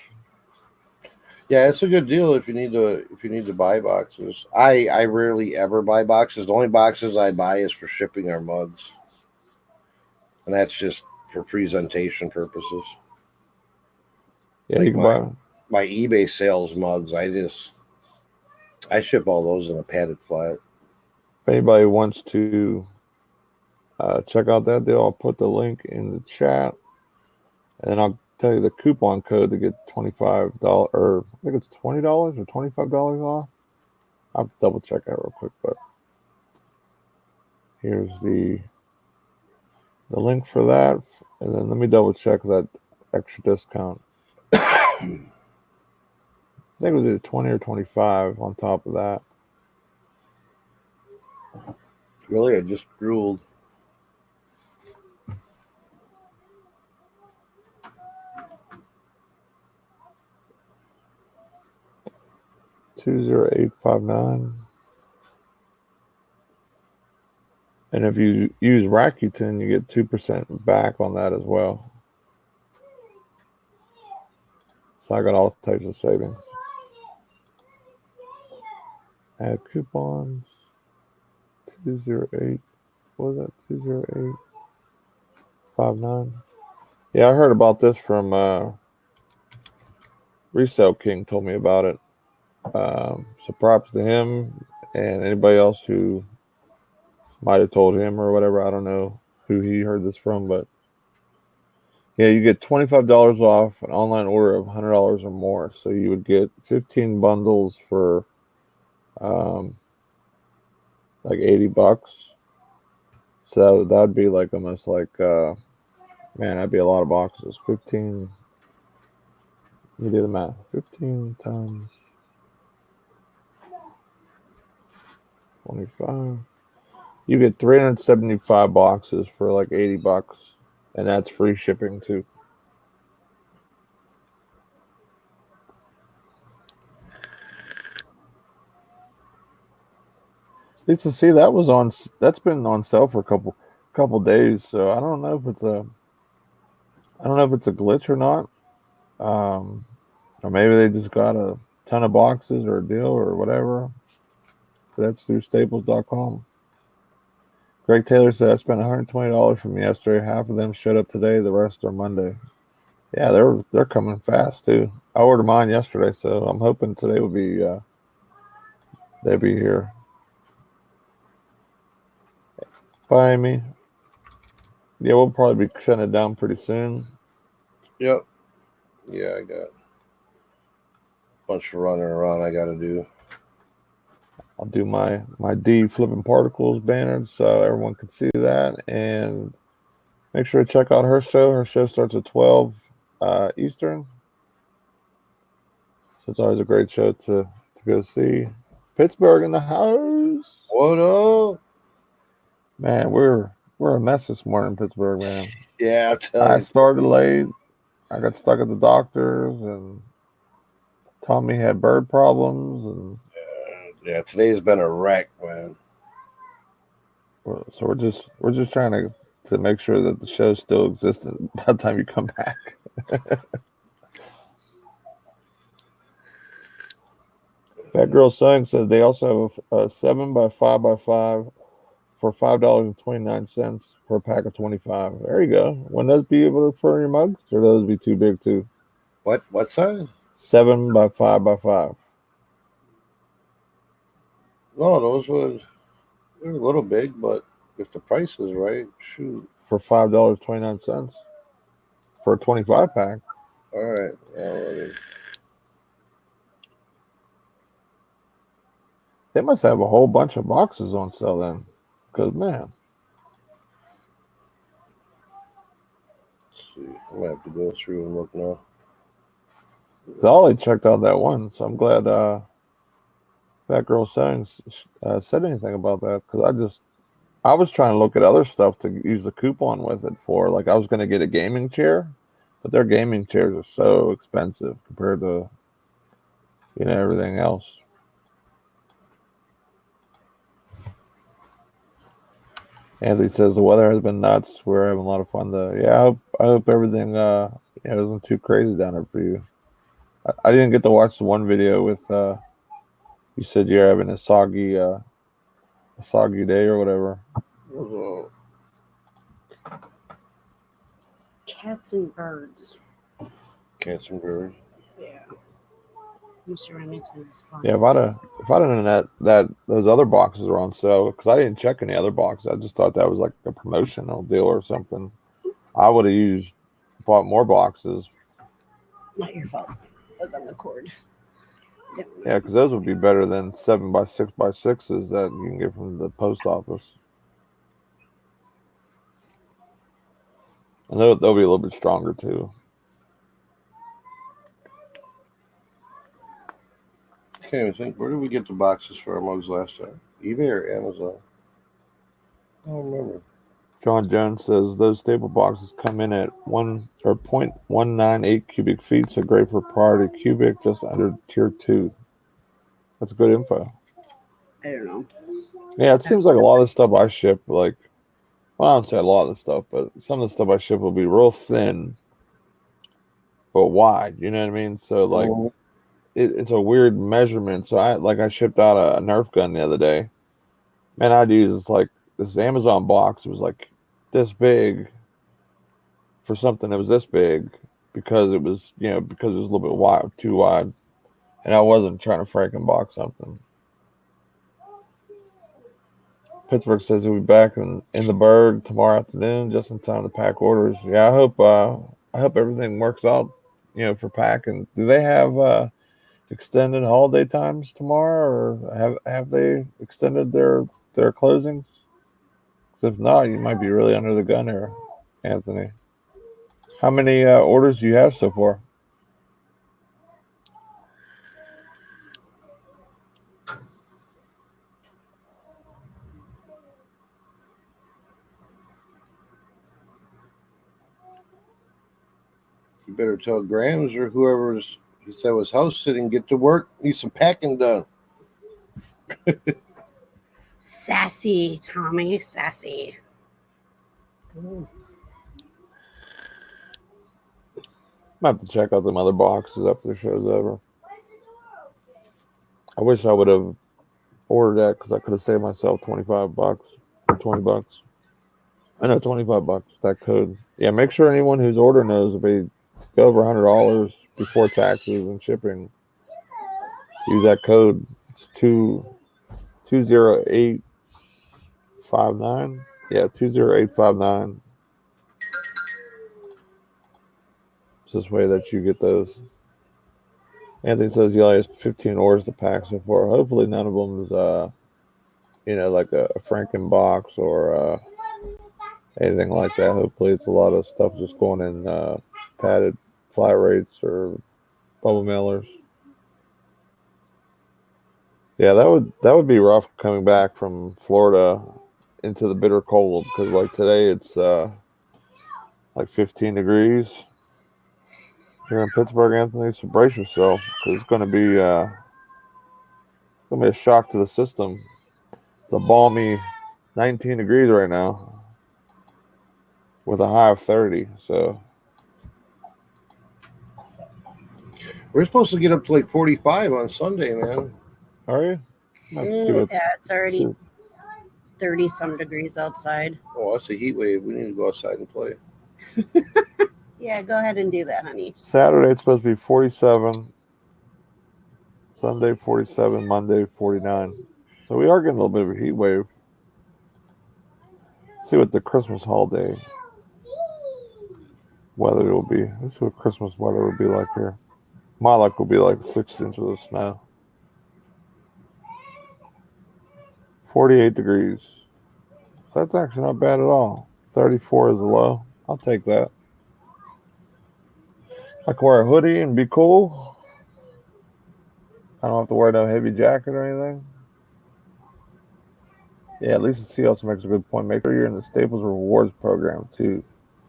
Yeah, it's a good deal if you need to buy boxes. I rarely ever buy boxes. The only boxes I buy is for shipping our mugs. And that's just for presentation purposes. Yeah, like you can buy my eBay sales mugs, I ship all those in a padded flat. If anybody wants to check out that deal, I'll put the link in the chat, and I'll tell you the coupon code to get $25, or I think it's $20 or $25 off. I'll double check that real quick, but here's the link for that, and then let me double check that extra discount. I think it was either 20 or 25 on top of that. Really, I just drooled. $20859. And if you use Rakuten, you get 2% back on that as well. So I got all types of savings. Add coupons. 208. What was that? 20859. Yeah, I heard about this from Resell King. Told me about it. So props to him and anybody else who might have told him or whatever. I don't know who he heard this from, but yeah, you get $25 off an online order of $100 or more. So you would get 15 bundles for um, like $80. So that would be like almost like man, that'd be a lot of boxes. 15. You do the math. 15 times 25. You get 375 boxes for like $80, and that's free shipping too. It's to see that was on. That's been on sale for a couple days. So I don't know if it's a. I don't know if it's a glitch or not. Um, or maybe they just got a ton of boxes or a deal or whatever. That's through Staples.com. Greg Taylor said I spent $120 from yesterday. Half of them showed up today. The rest are Monday. Yeah, they're coming fast too. I ordered mine yesterday, so I'm hoping today will be they'll be here. Bye, Amy. Yeah, we'll probably be shutting it down pretty soon. Yep. Yeah, I got a bunch of running around I got to do. I'll do my D flipping particles banner so everyone can see that, and make sure to check out her show. Her show starts at 12 Eastern. So it's always a great show to go see. Pittsburgh in the house. What up? Man, we're a mess this morning, Pittsburgh, man. Yeah, I'll tell I you. started late. I got stuck at the doctor's, and Tommy had bird problems, and Yeah, today's been a wreck, man. so we're just trying to make sure that the show still exists by the time you come back. That girl sewing says they also have a 7x5x5 for $5.29 for a pack of 25. There you go. Wouldn't those be able for your mugs, or those be too big too? What size? 7x5x5. No, they're a little big, but if the price is right, shoot. For $5.29 for a 25 pack. All right. Alrighty. They must have a whole bunch of boxes on sale then. Because, man. Let's see. I'm going to have to go through and look now. I only checked out that one, so I'm glad that girl saying said anything about that. Because I was trying to look at other stuff to use the coupon with it for. Like, I was going to get a gaming chair, but their gaming chairs are so expensive compared to, everything else. Anthony says the weather has been nuts. We're having a lot of fun. I hope everything isn't too crazy down there for you. I didn't get to watch the one video with you said you're having a soggy day or whatever. Cats and birds. Cats and birds. Yeah. Mr. Remington is fun. Yeah, if I'd have known that those other boxes are on sale, because I didn't check any other boxes. I just thought that was like a promotional deal or something. I would have bought more boxes. Not your fault. I was on the cord. Yeah, because those would be better than 7x6x6s that you can get from the post office. And they'll be a little bit stronger too. I can't even think. Where did we get the boxes for our mugs last time? eBay or Amazon? I don't remember. John Jones says those staple boxes come in at 0.198 cubic feet, so great for priority cubic, just under tier 2. That's good info. I don't know. Yeah, it seems like a lot of the stuff I ship, I don't say a lot of the stuff, but some of the stuff I ship will be real thin, but wide. You know what I mean? So it's a weird measurement. So I shipped out a Nerf gun the other day. Man, I'd use this Amazon box. It was like this big for something that was this big because it was, because it was a little bit wide, too wide. And I wasn't trying to franken box something. Pittsburgh says he'll be back in the Berg tomorrow afternoon, just in time to pack orders. Yeah, I hope everything works out, for packing. Do they have extended holiday times tomorrow, or have they extended their closings? If not, you might be really under the gun here, Anthony. How many orders do you have so far? You better tell Grams or whoever's he said was house sitting, get to work, need some packing done. Sassy, Tommy, sassy. I have to check out them other boxes after the show's over. I wish I would have ordered that because I could have saved myself $25 or $20. I know $25. That code. Yeah, make sure anyone who's ordering those, if they go over $100 before taxes and shipping, use that code. It's 20859. Yeah, 20859. It's this way that you get those. Anthony says he only has 15 orders to pack so far. Hopefully none of them is like a Franken box or anything like that. Hopefully it's a lot of stuff just going in padded flat rates or bubble mailers. Yeah, that would be rough coming back from Florida into the bitter cold, because like today it's like 15 degrees here in Pittsburgh, Anthony. So brace yourself, because it's going to be a shock to the system. It's a balmy 19 degrees right now with a high of 30. So We're supposed to get up to like 45 on Sunday, man. Are you? Yeah, it's already 30 some degrees outside. Oh, that's a heat wave. We need to go outside and play. Yeah, go ahead and do that, honey. Saturday it's supposed to be 47. Sunday 47. Monday 49. So we are getting a little bit of a heat wave. Let's see what the Christmas holiday weather will be. Let's see what Christmas weather will be like here. My luck will be like 6 inches of snow. 48 degrees. So that's actually not bad at all. 34 is the low. I'll take that. I can wear a hoodie and be cool. I don't have to wear no heavy jacket or anything. Yeah, Lisa C also makes a good point. Make sure you're in the Staples Rewards program too.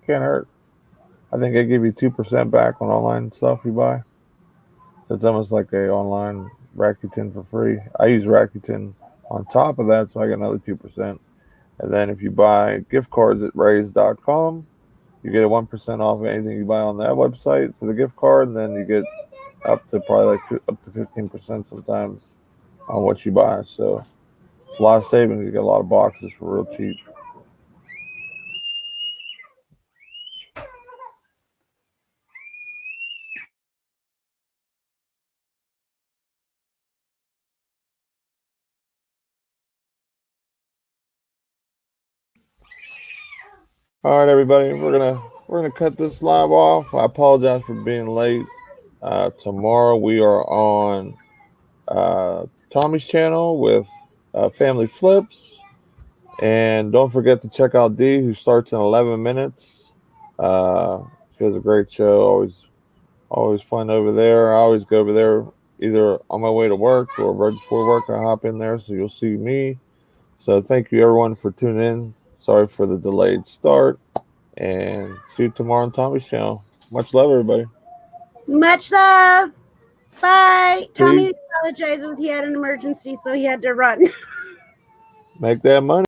Can't hurt. I think they give you 2% back on online stuff you buy. So it's almost like a online Rakuten for free. I use Rakuten on top of that, so I get another 2%. And then if you buy gift cards at raise.com, you get a 1% off of anything you buy on that website for the gift card, and then you get up to probably like up to 15% sometimes on what you buy. So it's a lot of savings. You get a lot of boxes for real cheap. All right, everybody, we're gonna cut this live off. I apologize for being late. Tomorrow we are on Tommy's channel with Family Flips, and don't forget to check out Dee, who starts in 11 minutes. She has a great show. Always fun over there. I always go over there either on my way to work or right before work. I hop in there, so you'll see me. So thank you everyone for tuning in. Sorry for the delayed start. And see you tomorrow on Tommy's channel. Much love, everybody. Much love. Bye. Tommy apologizes. He had an emergency, so he had to run. Make that money.